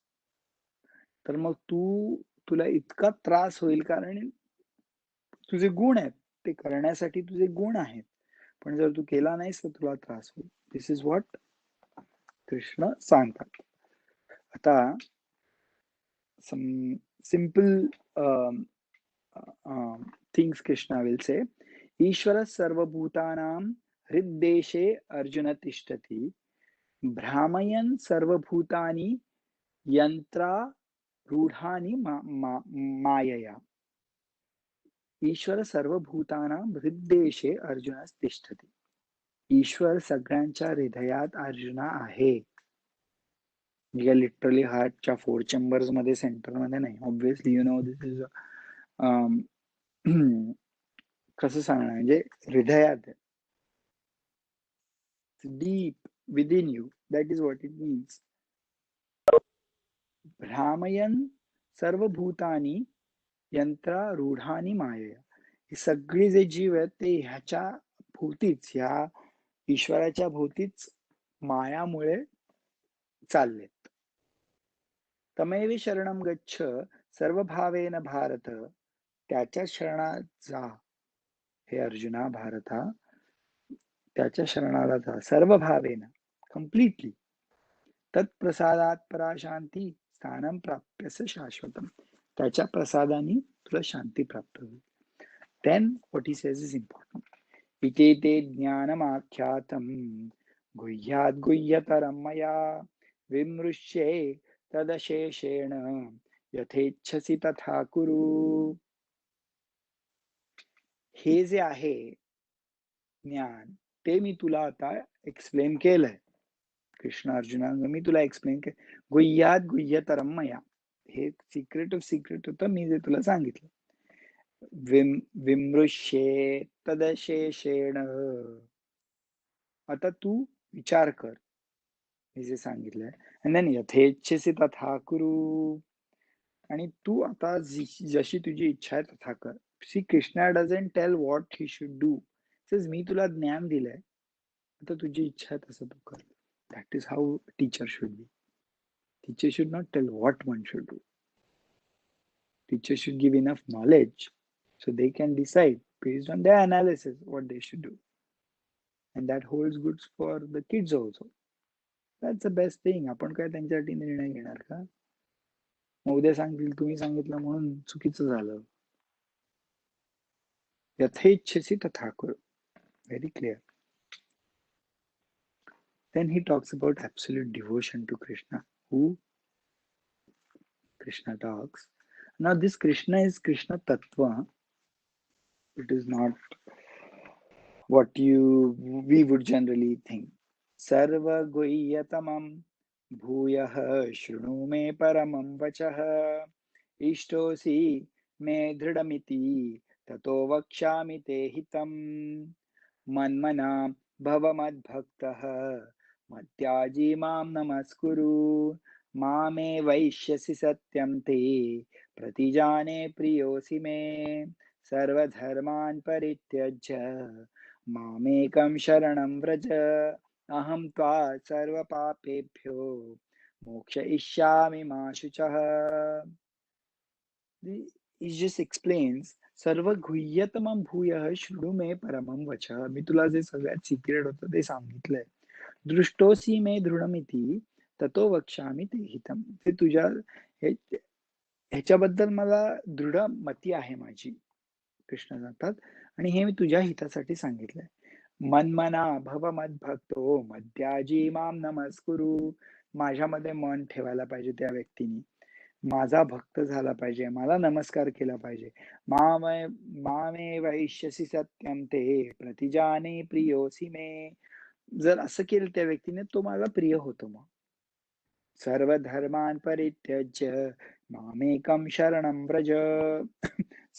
तर मग तुला इतका त्रास होईल, कारण तुझे गुण आहेत, ते करण्यासाठी तुझे गुण आहेत, पण जर तू केला नाहीस तर तुला त्रास होईल. दिस इज व्हॉट कृष्ण सांगतात. आता simple things Krishna will say. ईश्वर सर्वभूतानां हृद्देशे अर्जुन तिष्ठति भ्रामयन् सर्वभूतानि यन्त्रारूढानि मायया. ईश्वर सर्वभूतानां हृद्देशे अर्जुन तिष्ठति. ईश्वर सगळ्यांच्या हृदयात अर्जुना आहे. म्हणजे लिटरली हार्टच्या 4 चेंबर्स मध्ये सेंटर मध्ये नाही. Obviously you know this is कसं सांगणार म्हणजे हृदयात deep within you. That is what it means. भ्रामयन सर्वभूतानी यंत्रारूढानी मायया. हे सगळे जे जीव आहेत ते ह्याच्या भोवतीच, ह्या ईश्वराच्या भोवतीच मायामुळे चाललेत. तमेव शरणम गच्छ सर्वभावेन भारत. त्याच्या शरणात जा हे अर्जुना भारता. त्याच्या शरणाला जा सर्व भावेन, कम्प्लिटली. तत्प्रसादात परा शांती स्थानं प्राप्यस शाश्वतम. त्याच्या प्रसादाने तुला शांती प्राप्त होईल. Then what he says is important. इते ते ज्ञानमाख्यातं गुह्यात गुह्यतरं मया विमृश्ये तदशेषेण यथेच्छसि तथा कुरु. हे जे आहे ज्ञान ते मी तुला आता एक्सप्लेन केलंय. कृष्ण अर्जुनांना मी तुला एक्सप्लेन केलं. गुह्यात गुह्यतरं मया, हे सिक्रेट ऑफ सिक्रेट होतं, मी जे तुला सांगितलं. विमृश्ये तदशेषेण. आता तू विचार कर मी जे सांगितलंय. आणि देन यथेच्छसि तथा कुरु. आणि तू आता जशी तुझी इच्छा आहे तथा कर. See Krishna doesn't tell what he should do. Says मी तुला ज्ञान दिलंय, आता तुझी इच्छा आहे तसं तू कर. That is how teacher should be. Teacher should not tell what one should do. Teacher should give enough knowledge so they can decide based on their analysis what they should do. And that holds good for the kids also. That's the best thing. आपण काय त्यांच्यासाठी निर्णय घेणार का? मग उद्या सांगतील तुम्ही सांगितलं म्हणून चुकीचं झालं. यथेच्छसि तथा कुरु. Very clear. Then he talks about absolute devotion to Krishna. Who? Krishna talks. Now this Krishna is Krishna Tattva. It is not what we would generally think. सर्वगुह्यतमं भूयः शृणु मे परमं वचः इष्टोऽसि मे दृढमिति ततो वक्ष्यामि ते हितम् मन्मना भव मद्भक्तः मद्याजी मां नमस्कुरु मामे वैश्यसि सत्यं ते प्रतिजाने प्रियोऽसि मे सर्वधर्मान् परित्यज्य मामेकं शरणं व्रज अहं त्वा सर्वपापेभ्यो मोक्षयिष्यामि मा शुचः. He just explains सर्व गुह्यतमं भूयः शृणु मे परमं वचः. मी तुला जे सगळ्यात सिक्रेट होतं ते सांगितलंय. दृष्टोसी मे दृढमिति ततो वक्ष्यामि ते हितम. ते तुझ्या ह्याच्याबद्दल मला दृढ मती आहे माझी, कृष्ण सांगतात, आणि हे मी तुझ्या हितासाठी सांगितलंय. मन्मना भव मद्भक्तो मद्याजी मां नमस्कुरु. माझ्यामध्ये मन ठेवायला पाहिजे त्या व्यक्तीने, माझा भक्त झाला पाहिजे, मला नमस्कार केला पाहिजे. मामे वैश्यसि सत्यं ते प्रतिजाने प्रियोसी मे. जर असं केलं त्या व्यक्तीने तो मला प्रिय होतो. मग सर्व धर्मान् परित्यज्य मामेकं शरणं व्रज.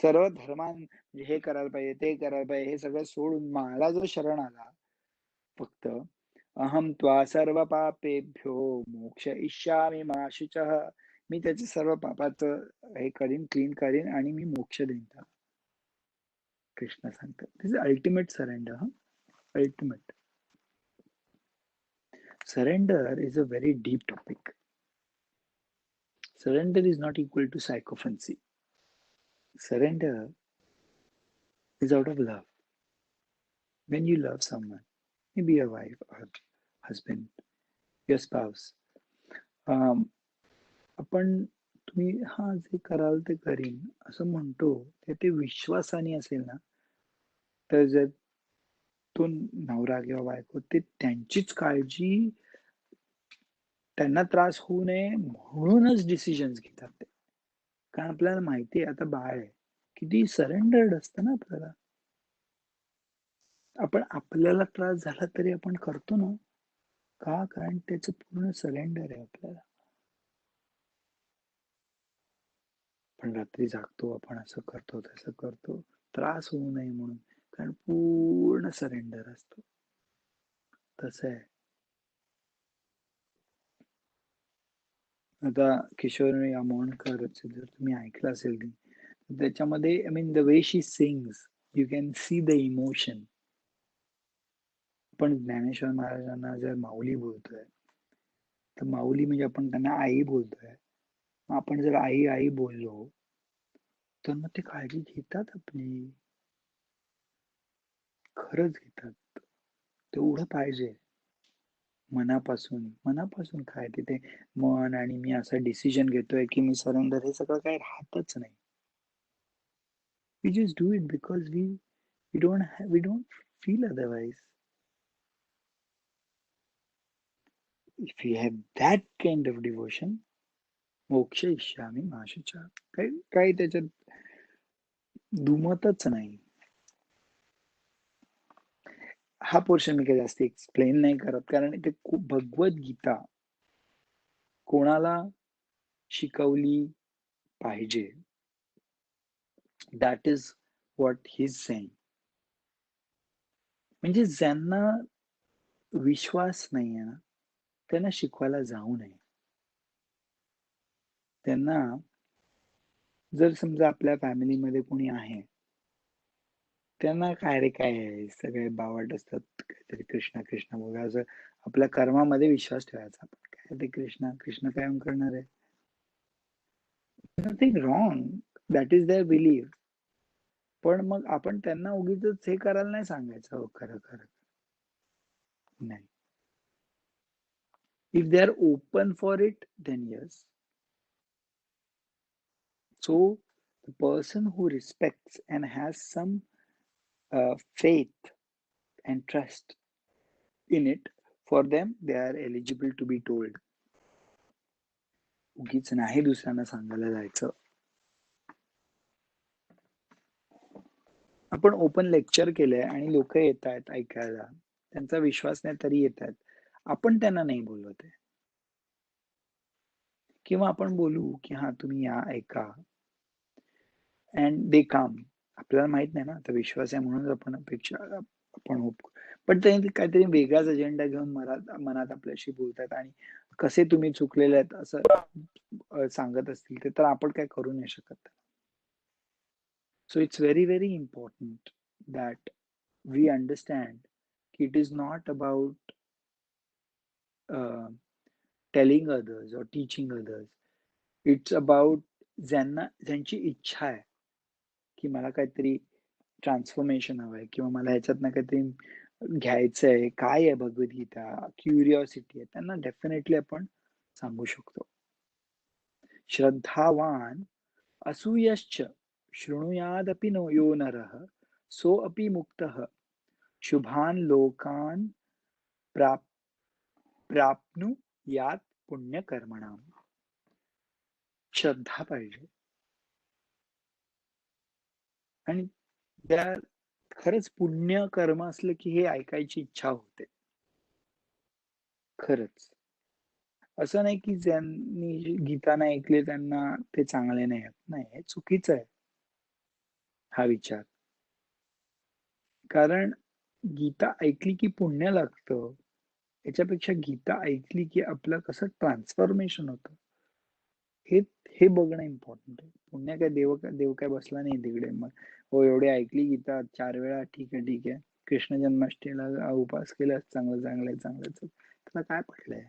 सर्व धर्मान हे करायला पाहिजे, ते करायला पाहिजे, हे सगळं सोडून मला जो शरण आला फक्त, अहम त्वा सर्व पापेभ्यो मोक्षयिष्यामि मा शुचः. मी त्याचे सर्व पापाचं हे करीन, क्लीन करीन आणि मी मोक्ष देईन. कृष्ण सांगतात. This is ultimate surrender. Ultimate surrender is a very deep topic. Surrender is not equal to sycophancy. Surrender is out of love. When you love someone, maybe your wife or husband, your spouse, आपण तुम्ही हा जे कराल ते करीन असं म्हणतो, ते विश्वासाने असेल ना, तर जर तो नवरा किंवा बायको ते त्यांचीच काळजी, त्यांना त्रास होऊ नये म्हणूनच डिसिजन्स घेतात ते. कारण आपल्याला माहिती आहे आता बाळ आहे, किती सरेंडर्ड असतं ना आपल्याला. आपण आपल्याला त्रास झाला तरी आपण करतो ना. का? कारण त्याचं पूर्ण सरेंडर आहे आपल्याला. आपण रात्री जागतो, आपण असं करतो, तसं करतो. त्रास होऊ नये म्हणून. कारण पूर्ण सरेंडर असतं. तसं आहे. आता किशोर आमोणकरचं जर तुम्ही ऐकलं असेल ते, त्याच्यामध्ये I mean the way she sings, you can see the emotion. आपण ज्ञानेश्वर महाराजांना जर माऊली बोलतोय, तर माऊली म्हणजे आपण त्यांना आई बोलतोय. मग आपण जर आई, आई बोललो, तर मग ते काळजी घेतात आपली. खरंच घेतात. तेवढं पाहिजे. मनापासून काय तिथे मन आणि मी असा डिसिजन घेतोय, की मी सरेंडर हे सगळं काही राहतच नाही. We just do it because we don't feel otherwise. If we have that kind of devotion, मोक्ष इष्यामि मा शुचः. काही काही त्याच्यात दुमतच नाही. हा पोर्शन मी काही जास्त एक्सप्लेन नाही करत, कारण ते खूप भगवद्गीता कोणाला शिकवली पाहिजे. That is what he is saying. म्हणजे ज्यांना विश्वास नाहीये ना, त्यांना शिकवायला जाऊ नये. त्यांना जर समजा आपल्या फॅमिलीमध्ये कोणी आहे, त्यांना काय रे काय आहे, सगळे बावट असतात. काहीतरी कृष्णा, कृष्णा बोला असं आपल्या कर्मामध्ये विश्वास ठेवायचा आपण. काय ते कृष्णा, कृष्ण काय करणार आहे? Nothing wrong. That is their belief. पण मग आपण त्यांना उगीचच हे करायला नाही सांगायचं. हो, खरं, खरं. नाही. If they are open for it, then yes. So the person who respects and has some faith and trust in it, for them, they are eligible to be told. उगीच नाही दुसऱ्यांना सांगायला जायचं. आपण ओपन लेक्चर केलंय आणि लोक येतायत ऐकायला. त्यांचा विश्वास नाही तरी येतायत. आपण त्यांना नाही बोलवत आहे. किंवा आपण बोलू, की "हां, तुम्ही या, ऐका." अँड दे कम. आपल्याला माहित नाही ना, आता विश्वास आहे म्हणूनच आपण अपेक्षा आपण होप. पण ते काहीतरी वेगळाच अजेंडा घेऊन मनात मनात आपल्याशी बोलतात आणि कसे तुम्ही चुकलेले आहेत असं सांगत असतील ते, तर आपण काही करू नाही शकत. So it's very, very important that we understand it is not about uh, telling others or teaching others. It's about ज्यांची इच्छा आहे, की मला काहीतरी ट्रान्सफॉर्मेशन हवंय किंवा मला ह्याच्यातनं काहीतरी घ्यायचंय. काय आहे भगवद्गीता? क्युरिओसिटी आहे. त्यांना डेफिनेटली आपण सांगू शकतो. श्रद्धावान असूयश्च शृणुयादपि नो यो नरः सोऽपि मुक्तः शुभान् लोकान् प्राप प्राप्नुयात् पुण्यकर्मणाम्. श्रद्धा पाहिजे आणि त्या खरंच पुण्य कर्म असलं की हे ऐकायची इच्छा होते. खरंच. असं नाही की ज्यांनी गीता नाही ऐकली त्यांना ते चांगले नाही आहेत. नाही, हे चुकीचं आहे हा विचार. कारण गीता ऐकली की पुण्य लागतं. याच्यापेक्षा गीता ऐकली की आपलं कसं ट्रान्सफॉर्मेशन होतं. हे हे बघणं इम्पॉर्टंट आहे. पुण्य काय देव काय बसला नाही तिकडे मग. हो, एवढी ऐकली गीता 4 वेळा ठीक आहे, ठीक आहे. कृष्ण जन्माष्टमीला उपवास केलास चांगलं, चांगलं आहे, चांगलं आहे. तुला काय पडलंय?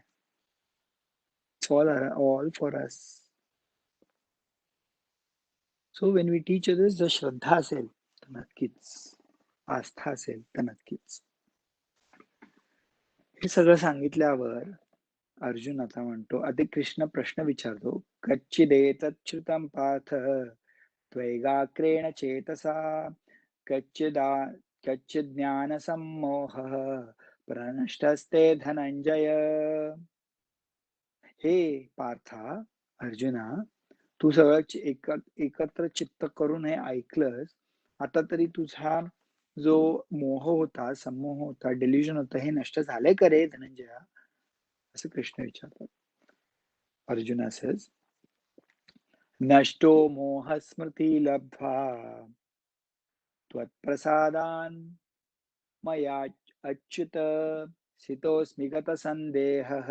It's all for us. So when we teach others जर श्रद्धा असेल तर नक्कीच. आस्था असेल तर नक्कीच. हे सगळं सांगितल्यावर अर्जुन आता म्हणतो, आधी कृष्ण प्रश्न विचारतो, कच्चिदेतच्छ्रुतं पार्थ त्वैगाग्रेण चेतसा कच्चिदा कच्चिज्ञानसम्मोहः प्रनष्टस्ते धनंजय. हे पार्था, अर्जुना, तू सगळं एकत्र चित्त करून हे ऐकलंस. आता तरी तुझा जो मोह होता, संमोह होता, डेल्युजन होतं, हे नष्ट झालंय का रे धनंजया? असं कृष्ण विचारतात. अर्जुना सेज, नष्टो मोह स्मृती लब्ध्वा त्वत्प्रसादान् मया अच्युत स्थितोऽस्मि गतसन्देहः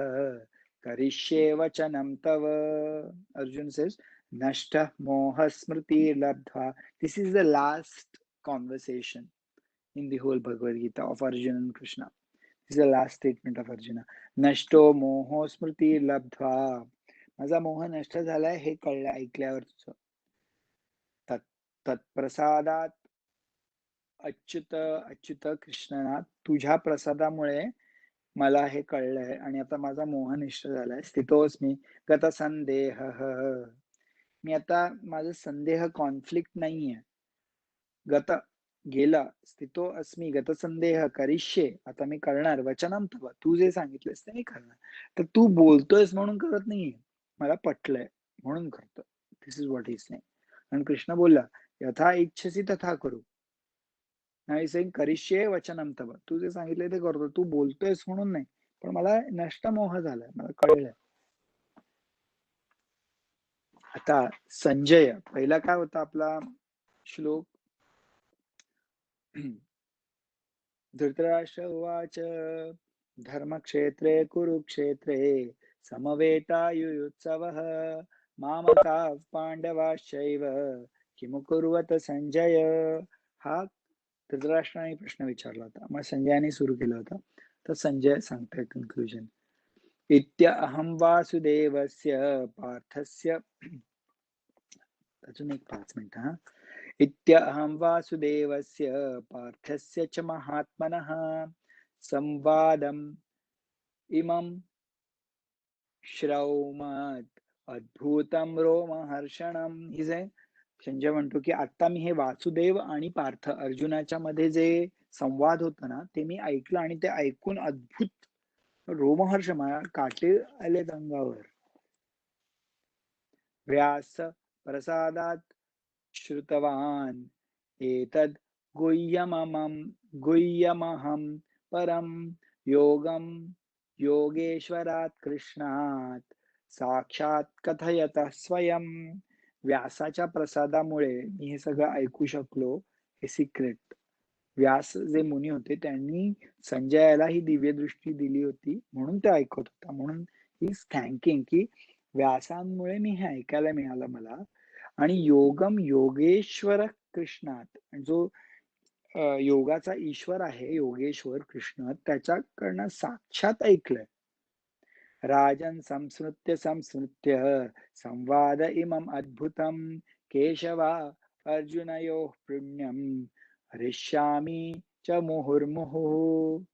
करिष्ये वचनं तव. Arjun says, Nashta moha smriti labdha. This is the last conversation in the whole Bhagavad Gita of Arjuna and Krishna. This is the last statement of Arjuna. Nashto moho smriti labdha. माझा मोह नष्ट झालाय हे कळलं ऐकल्यावर तुझं. तत्प्रसादात अच्युत अच्युत कृष्णनाथ, तुझ्या प्रसादामुळे मला हे कळलंय आणि आता माझा मोह नष्ट झालाय. स्थितोस्मी गतसंदेह. मी आता माझं संदेह कॉन्फ्लिक्ट नाहीये. गत गेला, स्थितो अस्मी गतसंदेह करिष्ये, आता मी करणार वचनम तव, तू जे सांगितलंस ते मी करणार. तर तू बोलतोयस म्हणून करत नाहीये, मला पटलंय म्हणून करतो. दिस इज व्हॉट इज सेइंग. आणि कृष्ण बोलला, यथा इच्छसी तथा करू. नाही सेइंग करिष्ये वचनम तव, तू जे सांगितलंय ते करतो. तू बोलतोयस म्हणून नाही, पण मला नष्ट मोह झालाय, मला कळलंय. आता संजय, पहिला काय होता आपला श्लोक? धृतराष्ट्र उवाच धर्मक्षेत्रे कुरुक्षेत्रे समवेतायुयुत्सवः मामकाः पांडवाश्चैव किमुकुर्वत संजय. हा धृतराष्ट्राने प्रश्न विचारला होता, मग संजयाने सुरू केला होता. तर संजय सांगतोय कन्क्लुजन. इत्यहं वासुदेवस्य पार्थस्य, अजून एक 5 मिनिटं हा. इत्यहं वासुदेवस्य पार्थस्य च महात्मनः संवादम् इमं श्रौमत् अद्भुतं रोमहर्षणं. ही जे संजय म्हणतो की आता मी हे वासुदेव आणि पार्थ अर्जुनाच्या मध्ये जे संवाद होता ना, ते मी ऐकलं आणि ते ऐकून अद्भुत रोमहर्ष, मला काटे आले अंगावर. व्यास प्रसादात श्रुतवान् एतद् गुह्यमहं परं योगं योगेश्वरात् कृष्णात् साक्षात कथयतः स्वयं. व्यासाच्या प्रसादामुळे मी हे सगळं ऐकू शकलो, हे सिक्रेट. व्यास जे मुनी होते त्यांनी संजयाला ही दिव्य दृष्टी दिली होती म्हणून ते ऐकत होता. म्हणून ही थँकिंग की व्यासांमुळे मी हे ऐकायला मिळालं मला. आणि योगम योगेश्वर कृष्णात, जो योगाचा ईश्वर आहे, योगेश्वर कृष्ण, त्याच्याकडनं साक्षात ऐकलंय. राजन संस्मृत्य संस्मृत्य संवाद इमम अद्भुतम केशवा अर्जुनयोः पुण्यम हरिष्यामी च मुहुर्मुहुः.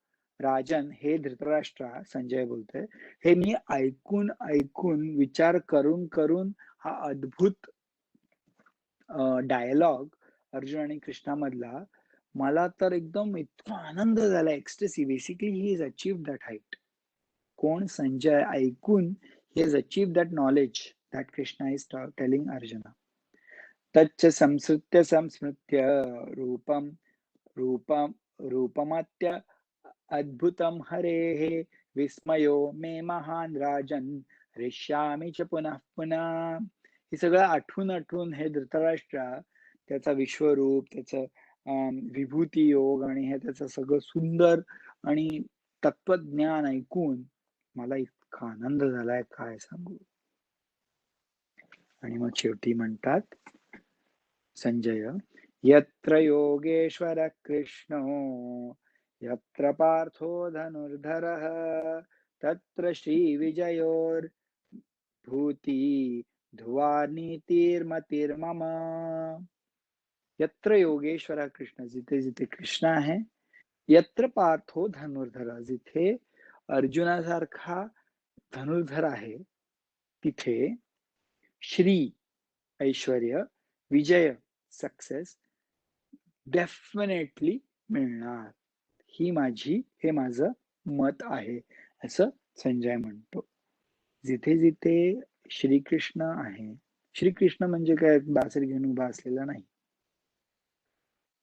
राजन, हे धृतराष्ट्रा, संजय बोलतोय, हे मी ऐकून ऐकून विचार करून करून हा अद्भुत डायलॉग अर्जुन आणि कृष्णामधला मला तर एकदम इतका आनंद झाला, ecstasy. Basically he is achieved that height. कोण? संजय. ऐकून he is achieved that knowledge that Krishna is telling Arjuna. तच्च संस्मृत्य संस्मृत्य रूपम रूपम रूपमात्य अद्भुतम हरेः विस्मयो मे महान राजन हृष्यामि च पुनः पुनः. हे सगळं आठवून आठवून हे धृतराष्ट्र त्याचा विश्वरूप, त्याचं विभूती योग आणि हे त्याचं सगळं सुंदर आणि तत्वज्ञान ऐकून मला इतका आनंद झालाय, काय सांगू. आणि मग शेवटी म्हणतात संजय, यत्र योगेश्वर कृष्णो यत्र पार्थो धनुर्धरः तत्र श्रीविजयोर्भूति ध्रुवा नीतिर्मतिर्मम. यत्र योगेश्वर कृष्ण, जिथे जिथे कृष्ण आहे, यत्र पार्थो धनुर्धर, जिथे अर्जुनासारखा धनुर्धर आहे, तिथे श्री ऐश्वर्य, विजय सक्सेस डेफिनेटली मिळणार. हे माझं मत आहे, असं संजय म्हणतो. जिथे जिथे श्रीकृष्ण आहे, श्रीकृष्ण म्हणजे काय बासरी घेऊन उभा असलेला नाही,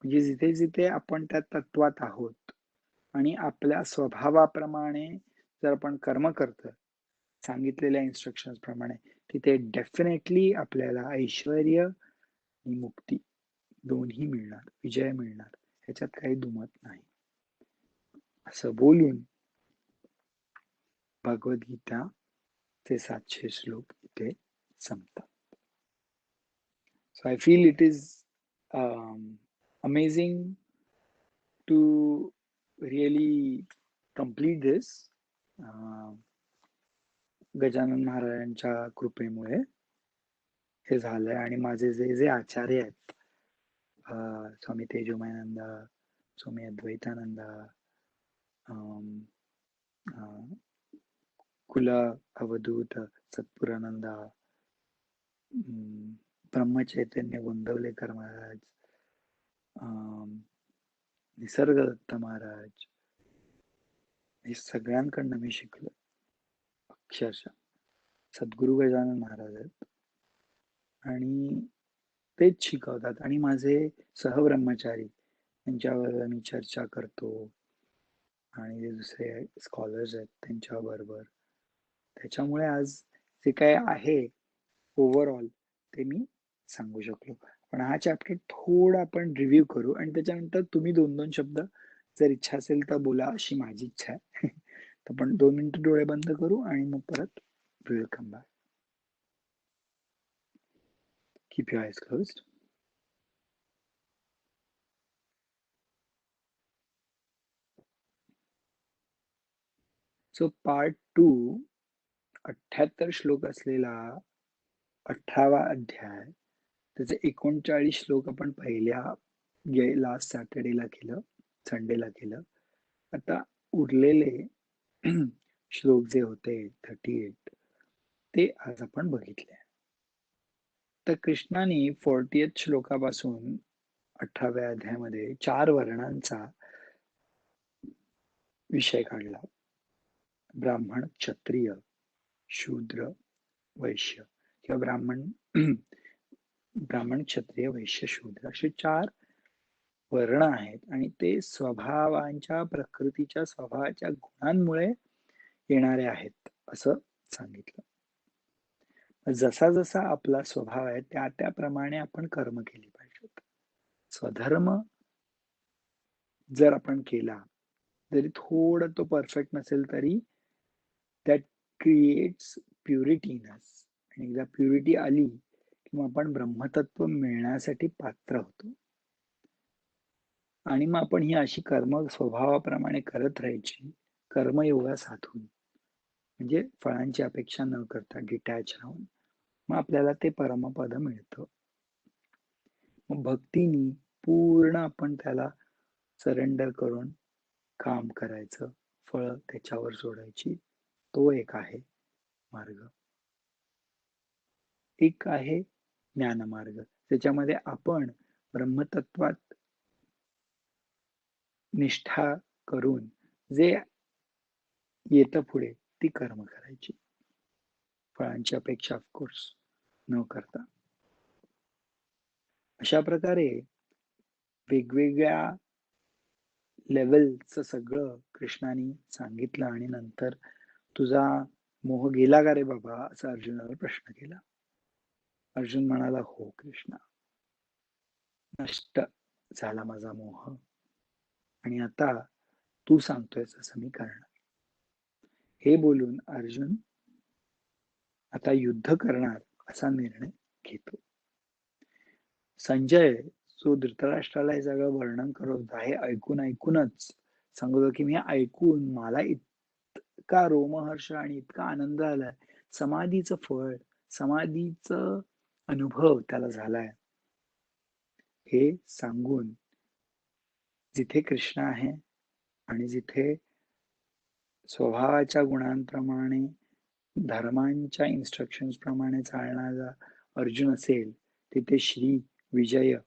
म्हणजे जिथे जिथे आपण त्या तत्वात आहोत आणि आपल्या स्वभावाप्रमाणे जर आपण कर्म करतोय सांगितलेल्या इन्स्ट्रक्शन्स प्रमाणे, तिथे डेफिनेटली आपल्याला ऐश्वर्य आणि मुक्ती दोन्ही मिळणार, विजय मिळणार, ह्याच्यात काही दुमत नाही. असं बोलून भगवद्गीता चे 700 श्लोक इथे संपतात. So I feel it is amazing to really complete this. Gajanan महाराजांच्या कृपेमुळे हे झालंय आणि माझे जे जे आचार्य आहेत, स्वामी तेजोमयानंद, स्वामी अद्वैतानंद, कुल अवधूत सत्पुरानंद, ब्रह्मचैतन्य गोंदवलेकर महाराज, निसर्गदत्त महाराज, हे सगळ्यांकडनं मी शिकलो अक्षरशः. सद्गुरू गजानन महाराज आहेत आणि तेच शिकवतात आणि माझे सहब्रह्मचारी त्यांच्यावर मी चर्चा करतो आणि जे दुसरे स्कॉलर्स आहेत त्यांच्याबरोबर. त्याच्यामुळे आज जे काय आहे ओव्हरऑल ते मी सांगू शकलो. पण हा चॅप्टर थोडा आपण रिव्ह्यू करू आणि त्याच्यानंतर तुम्ही 2-2 शब्द जर इच्छा असेल तर बोला, अशी माझी इच्छा आहे. तर आपण 2 मिनिटं डोळे बंद करू आणि मग परत we will come back. Keep your eyes closed. So part 2 78 श्लोक असलेला 18वा अध्याय, त्याचे 39 श्लोक आपण पहिल्या लास्ट सॅटर्डेला केलं, संडेला केलं. आता उरलेले श्लोक जे होते 38 ते आज आपण बघितले. तर कृष्णाने 40th श्लोकापासून 18व्या अध्यायामध्ये 4 वर्णांचा विषय काढला. ब्राह्मण, क्षत्रिय, शूद्र, वैश्य किंवा ब्राह्मण, क्षत्रिय, वैश्य, शूद्र असे 4 वर्ण आहेत आणि ते स्वभावांच्या प्रकृतीच्या स्वभावाच्या गुणांमुळे येणारे आहेत असं सांगितलं. जसा जसा आपला स्वभाव आहे त्या त्याप्रमाणे आपण कर्म केली पाहिजेत. स्वधर्म जर आपण केला जरी थोडं तो परफेक्ट नसेल तरी दॅट क्रिएट्स प्युरिटी इन अस, आणि एकदा प्युरिटी आली किंवा आपण ब्रह्मतत्व मिळण्यासाठी पात्र होतो आणि मग आपण ही अशी कर्म स्वभावाप्रमाणे करत राहायची कर्मयोगा साधून, म्हणजे फळांची अपेक्षा न करता डिटॅच राहून मग आपल्याला ते परमपद मिळतं. मग भक्तीनी पूर्ण आपण त्याला सरेंडर करून काम करायचं, फळ त्याच्यावर सोडायची. तो एक आहे मार्ग. एक आहे ज्ञानमार्ग, त्याच्यामध्ये आपण ब्रह्मतत्वात निष्ठा करून जे येतं पुढे ती कर्म करायची, फळांची अपेक्षा ऑफकोर्स न करता. अशा प्रकारे वेगवेगळ्या लेवलचं सगळं कृष्णाने सांगितलं आणि नंतर तुझा मोह गेला का रे बाबा, असा अर्जुनाला प्रश्न केला. अर्जुन म्हणाला, हो कृष्णा, नष्ट झाला माझा मोह आणि आता तू सांगतोयस असं मी करणार. हे बोलून अर्जुन आता युद्ध करणार असा निर्णय घेतो. संजय जो धृतराष्ट्राला हे सगळं वर्णन करत होता, हे ऐकूनच सांगतो की मी ऐकून मला इतका रोमहर्ष आणि इतका आनंद आलाय. समाधीचं फळ, समाधीचं अनुभव त्याला झालाय. हे सांगून जिथे कृष्ण आहे आणि जिथे स्वभावाच्या गुणांप्रमाणे धर्मांच्या इन्स्ट्रक्शन्स प्रमाणे चालणारा अर्जुन असेल, तिथे श्री विजय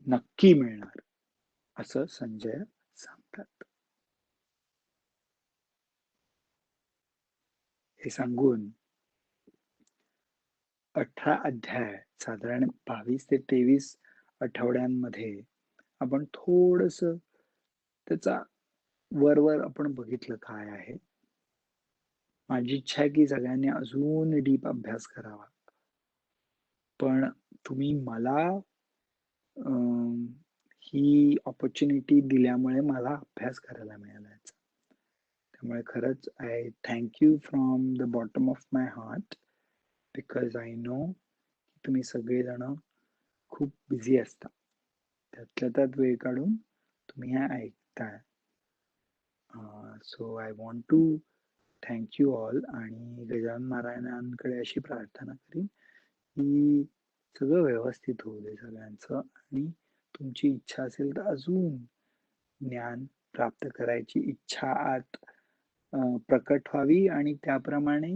नक्की मिळणार असं संजय सांगतात. हे सांगून 18 अध्याय साधारण 22 ते 23 आठवड्यांमध्ये आपण थोडंसं त्याचा वर आपण बघितलं काय आहे. माझी इच्छा आहे की सगळ्यांनी अजून डीप अभ्यास करावा. पण तुम्ही मला अ, ही अपॉर्च्युनिटी दिल्यामुळे मला अभ्यास करायला मिळाला याचा. त्यामुळे खरंच I thank you from the bottom of my heart because I know की तुम्ही सगळेजण खूप बिझी असता. त्यातल्या त्यात वेळ काढून तुम्ही हे ऐकताय. So I want to thank you all आणि गजानन महाराजांकडे अशी प्रार्थना करीन की सगळं व्यवस्थित होऊ दे सगळ्यांचं आणि तुमची इच्छा असेल तर अजून ज्ञान प्राप्त करायची इच्छा आत प्रकट व्हावी आणि त्याप्रमाणे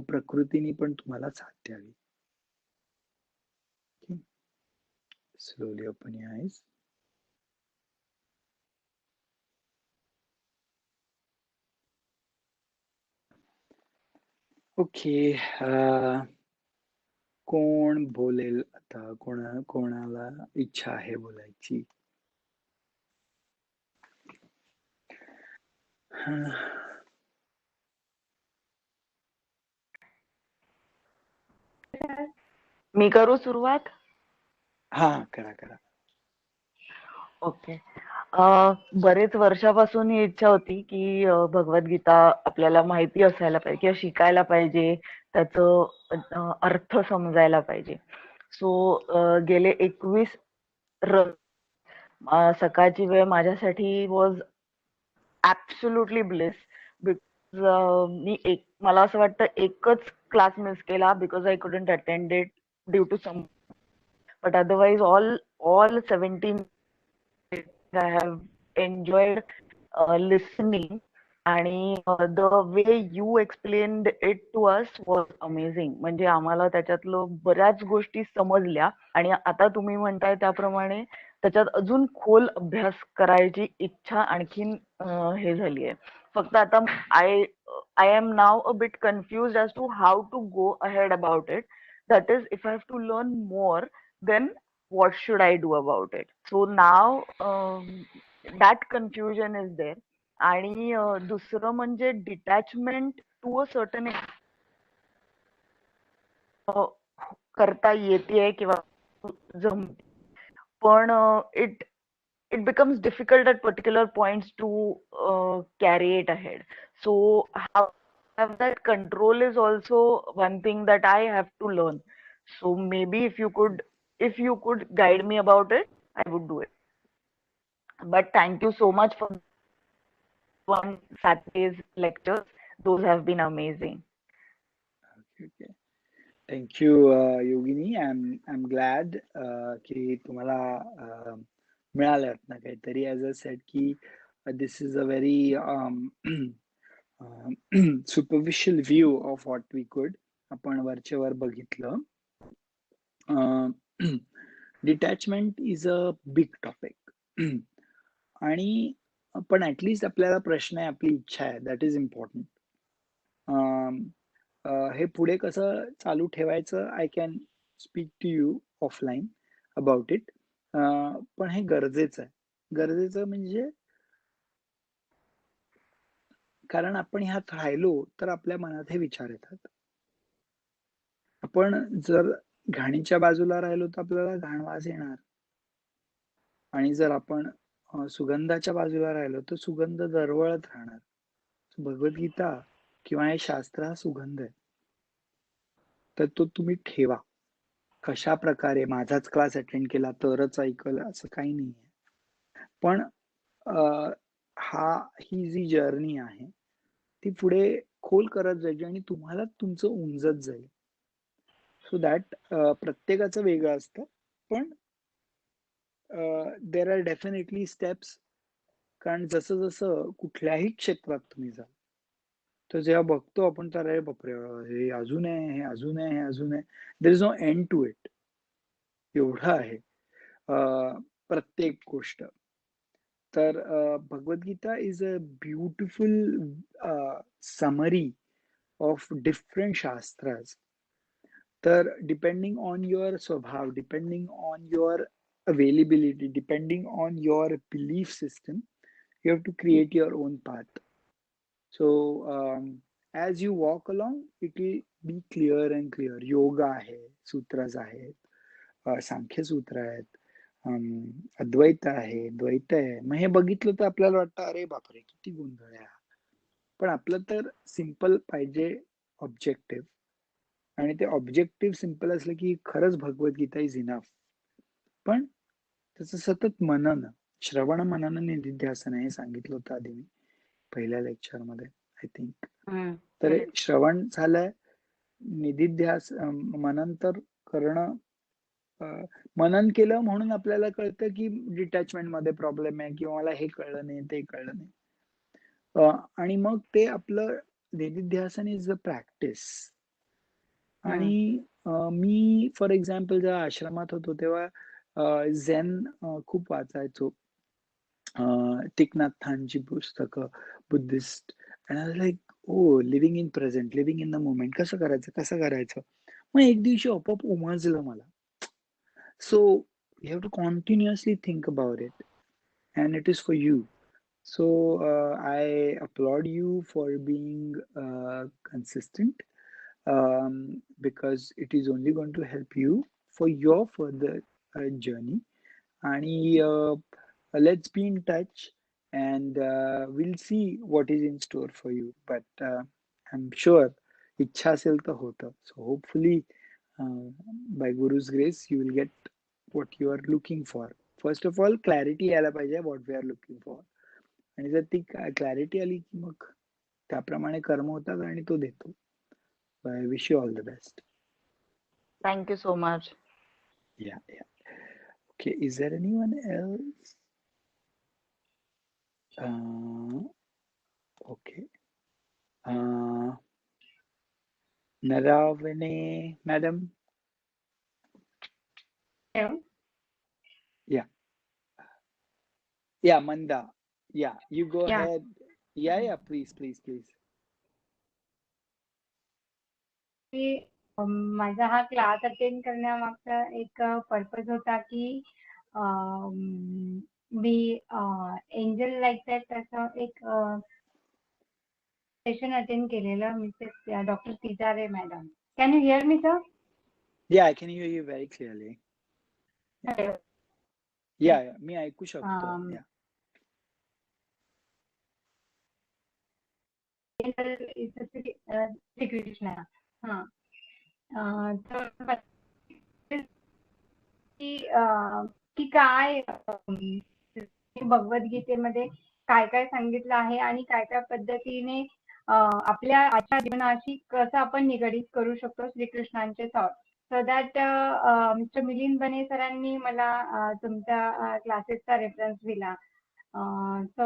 प्रकृतीने पण तुम्हाला साथ द्यावी. Slowly open your eyes. Okay. कोण बोलेल आता? कोणाला इच्छा आहे बोलायची? मी करू सुरुवात? हा, करा. ओके. बरेच वर्षापासून ही इच्छा होती की भगवद्गीता आपल्याला माहिती असायला पाहिजे किंवा शिकायला पाहिजे, त्याचं अर्थ समजायला पाहिजे. सो गेले 21 सकाळची वेळ माझ्यासाठी वॉज ॲब्सोल्युटली ब्लिस. मला असं वाटतं एकच क्लास मिस केला because I couldn't attend it due to some, but otherwise all 17 I have enjoyed listening, आणि the way you explained it to us was amazing. म्हणजे आम्हाला त्याच्यातलं बऱ्याच गोष्टी समजल्या आणि आता तुम्ही म्हणताय त्याप्रमाणे त्याच्यात अजून खोल अभ्यास करायची इच्छा आणखीन हे झालीये. फक्त आता I am now a bit confused as to how to go ahead about it. That is, if I have to learn more, then what should I do about it? So now that confusion is there. आणि दुसरं म्हणजे detachment to a certain करता येते किंवा जमते, पण it becomes difficult at particular points to carry it ahead. So how have that control is also one thing that I have to learn. So maybe if you could guide me about it, I would do it. But thank you so much for one Saturday's lectures. Those have been amazing. Okay. Thank you, Yogini. I'm glad की तुम्हाला मिळालं ना काहीतरी. As I said की this is a very superficial view of what we could. आपण वरचेवर बघितलं. Detachment is a big topic. आणि पण ऍटलीस्ट आपल्याला प्रश्न आहे, आपली इच्छा आहे, दॅट इज इम्पॉर्टंट. हे पुढे कसं चालू ठेवायचं, I can speak to you offline about it. पण हे गरजेचं आहे. गरजेचं म्हणजे कारण आपण ह्यात राहिलो तर आपल्या मनात हे विचार येतात. आपण जर घाणीच्या बाजूला राहिलो तर आपल्याला घाण वास येणार. आणि जर आपण सुगंधाच्या बाजूला राहिलो तर सुगंध दरवळत राहणार. भगवद्गीता किंवा हे शास्त्र हा सुगंध आहे. तर तो तुम्ही ठेवा. कशा प्रकारे माझाच क्लास अटेंड केला तरच ऐकलं असं काही नाहीये. पण ही जी जर्नी आहे ती पुढे खोल करत जायची आणि तुम्हाला तुमचं उमजत जाईल. सो दॅट प्रत्येकाचं वेगळं असतं, पण देर आर डेफिनेटली स्टेप्स. कारण जसं जसं कुठल्याही क्षेत्रात तुम्ही जाल तर जेव्हा बघतो आपण तर अरे बापरे, हे अजून आहे, हे अजून आहे, हे अजून आहे. There is no end to it. एवढं आहे प्रत्येक गोष्ट. तर Bhagavad Gita is a beautiful summary of different शास्त्रास. तर डिपेंडिंग ऑन युअर स्वभाव, depending on your availability depending on your belief system. You have to create your own path. So as you walk along, it will be clear and clear. Yoga आहे, सूत्रास आहेत, सांख्य सूत्र आहेत, अद्वैत आहे, द्वैत आहे. मग हे बघितलं तर आपल्याला वाटतं अरे बापरे किती गोंधळ आहे. पण आपलं तर सिंपल पाहिजे ऑब्जेक्टिव्ह. आणि ते ऑब्जेक्टिव्ह सिंपल असलं की खरंच भगवद्गीता इज इनफ. पण त्याचं सतत मनन, श्रवण मनन निधिध्यासन हे सांगितलं होतं आधी मी पहिल्या लेक्चरमध्ये आय थिंक. तर श्रवण झालंय, निधिध्यास मनन तर करणं. मनन केलं म्हणून आपल्याला कळतं की डिटॅचमेंट मध्ये प्रॉब्लेम आहे किंवा मला हे कळलं नाही ते कळलं नाही. आणि मग ते आपलं निधिध्यासन इज अ प्रॅक्टिस. आणि मी फॉर एक्झाम्पल जेव्हा आश्रमात होतो तेव्हा झेन खूप वाचायचो. थिक नाथ हानची पुस्तकं, Buddhist. And I was like oh living in present, living in the moment. कसं करायचं. मग एक दिवशी आपोआप उमजलं मला. So you have to continuously think about it, and it is for you. So I applaud you for being consistent, because it is only going to help you for your further journey. And let's be in touch, and we'll see what is in store for you. But I'm sure इच्छा असेल तर होतं. So hopefully by Guru's grace you will get what you are looking for. First of all, clarity यायला पाहिजे what we are looking for. आणि जर ती clarity आली की मग त्याप्रमाणे कर्म होतात आणि तो देतो. So I wish you all the best. Thank you so much. Yeah. Okay, is there anyone else? Okay. Naravane, madam. Hello. Yeah, Manda. Yeah, you go ahead. Yeah, please. माझा हा क्लास अटेंड करण्यामागचा एक purpose होता की मी angel like that त्याचं एक session attend केलेलं Mrs doctor Tijare madam. Can you here me sir? Yeah, I can hear you very clearly. Yeah, मी ऐकू शकतो. Yeah. श्रीकृष्ण. की काय भगवद्गीतेमध्ये काय काय सांगितलं आहे आणि काय काय पद्धतीने आपल्या आजच्या जीवनाशी कसं आपण निगडीत करू शकतो श्रीकृष्णांचे thought. So that mister Milind Bane सरांनी मला तुमच्या क्लासेसचा रेफरन्स दिला. सो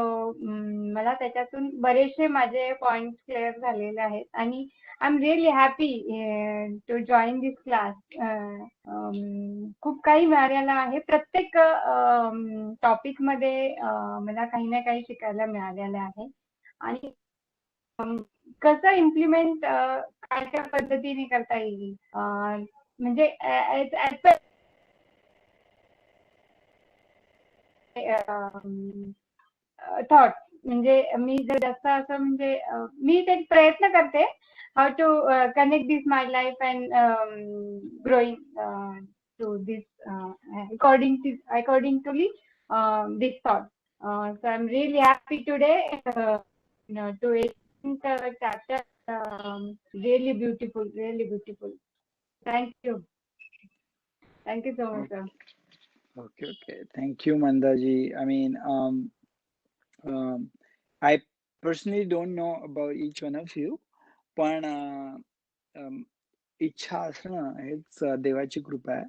मला त्याच्यातून बरेचसे माझे पॉइंट्स क्लिअर झालेले आहेत आणि I am really happy to join this class. खूप काही मिळालेलं आहे. प्रत्येक टॉपिक मध्ये मला काही ना काही शिकायला मिळालेलं आहे. आणि कसं इम्प्लिमेंट काय काय पद्धतीने करता येईल म्हणजे थॉट म्हणजे मी जर जास्त असं म्हणजे मी ते प्रयत्न करते how to connect this my life and growing to this according to this thought. So I'm really happy today to chapter. Really beautiful. Thank you so much, sir. Okay. Thank you, Mandaji. I mean, I personally don't know about each one of you, पण इच्छा असणं हेच देवाची कृपा आहे.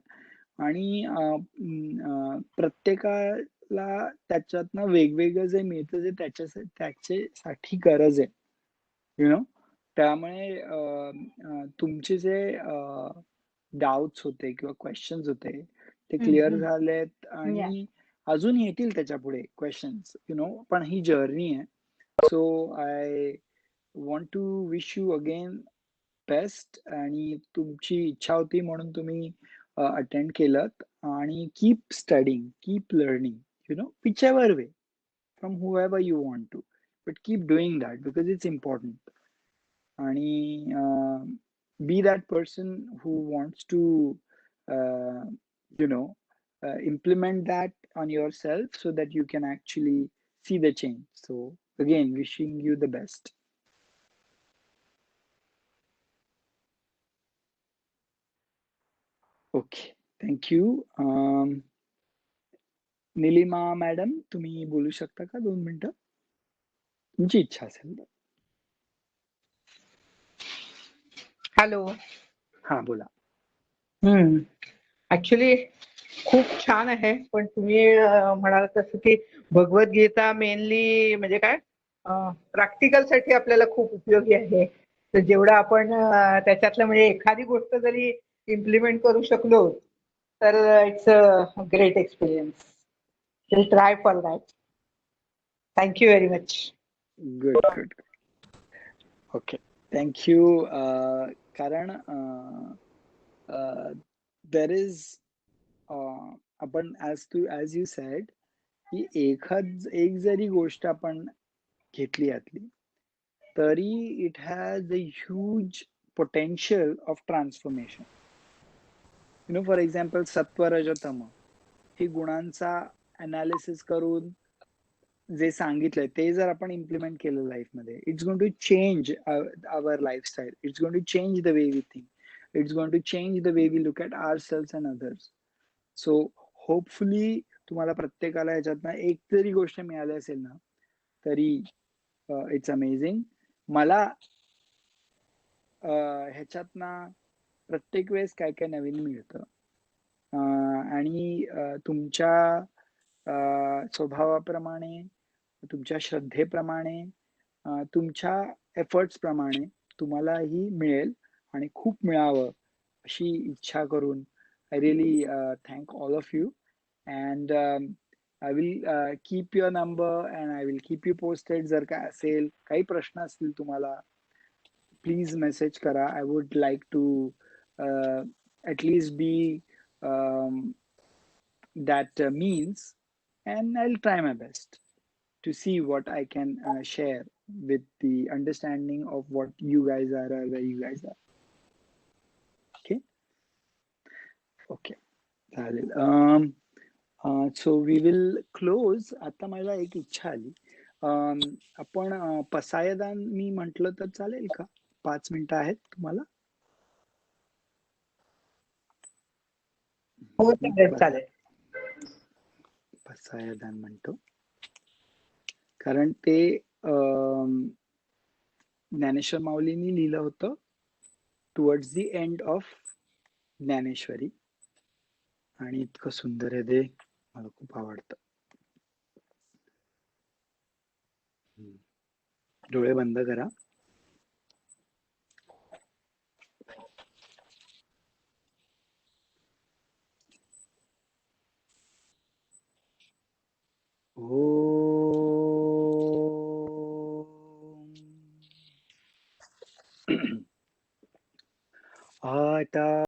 आणि प्रत्येकाला त्याच्यातनं वेगवेगळं जे मिळतं जे त्याच्यासाठी गरज आहे, यु नो. त्यामुळे तुमचे जे डाऊट्स होते किंवा क्वेश्चन्स होते ते क्लिअर झालेत आणि अजून येतील त्याच्या पुढे क्वेश्चन्स, यु नो. पण ही जर्नी आहे. So I want to wish you again best. आणि तुमची इच्छा होती म्हणून तुम्ही अटेंड केलं आणि keep studying, keep learning, whichever way, from whoever you want to, but keep doing that because it's important. आणि be that person who wants to uh, you know implement that on yourself so that you can actually see the change. So again, wishing you the best. Okay, thank you. Nilima madam, तुम्ही बोलू शकता का 2 मिनिटं? तुमची इच्छा असेल तर. Hello. हा, बोला. ऍक्च्युली खूप छान आहे, पण तुम्ही म्हणाल तसं की भगवद्गीता मेनली म्हणजे काय प्रॅक्टिकल साठी आपल्याला खूप उपयोगी आहे. तर जेवढं आपण त्याच्यातलं म्हणजे एखादी गोष्ट जरी इम्प्लिमेंट करू शकलो तर it's a great experience. Will try for that. Thank you very much. Good good. Okay, thank you. कारण देर इज आपण ॲज यू सेड की एक जरी गोष्ट आपण घेतली यातली तरी it has a huge potential of transformation. For example सत्व रज तम ही गुणांचा अनालिसिस करून जे सांगितलंय ते जर आपण इम्प्लिमेंट केलं लाईफमध्ये, it's going to change our lifestyle. It's going to change the way we think. It's going to change the way we look at our selves and others. So hopefully तुम्हाला प्रत्येकाला ह्याच्यातनं एक जरी गोष्ट मिळाली असेल ना तरी इट्स अमेझिंग. मला ह्याच्यातनं प्रत्येक वेळेस काय काय नवीन मिळतं. आणि तुमच्या स्वभावाप्रमाणे, तुमच्या श्रद्धेप्रमाणे, तुमच्या एफर्ट्स प्रमाणे तुम्हालाही मिळेल आणि खूप मिळावं अशी इच्छा करून I really thank all of you. And I will keep your number and I will keep you posted. जर काय असेल, काही प्रश्न असतील तुम्हाला, प्लीज मेसेज करा. I would like to at least be that means, and I'll try my best to see what I can share with the understanding of what you guys are or where you guys are. Okay. चालेल. So we will close. आता मला एक इच्छा आली. आपण पसायदान मी म्हटलं तर चालेल का? 5 मिनिटं आहेत तुम्हाला? हो, चालेल. पसायदान म्हणतो कारण ते ज्ञानेश्वर माऊलींनी लिहिलं होतं towards the end of Dnyaneshwari आणि इतकं सुंदर आहे ते, मला खूप आवडतं. डोळे बंद करा. आता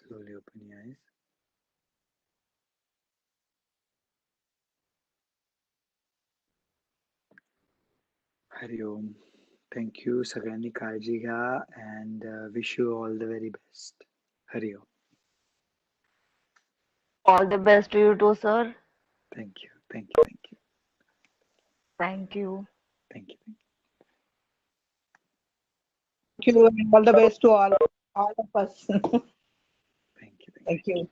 Slowly open your eyes. Hari Om. Thank you. सगळ्यांनी काळजी घ्या and wish you all the very best. Hari Om. All the best to you too, sir. Thank you. Thank you. Thank you. Thank you. Thank you. Thank you and all the best to all of us. Thank you. Thank you.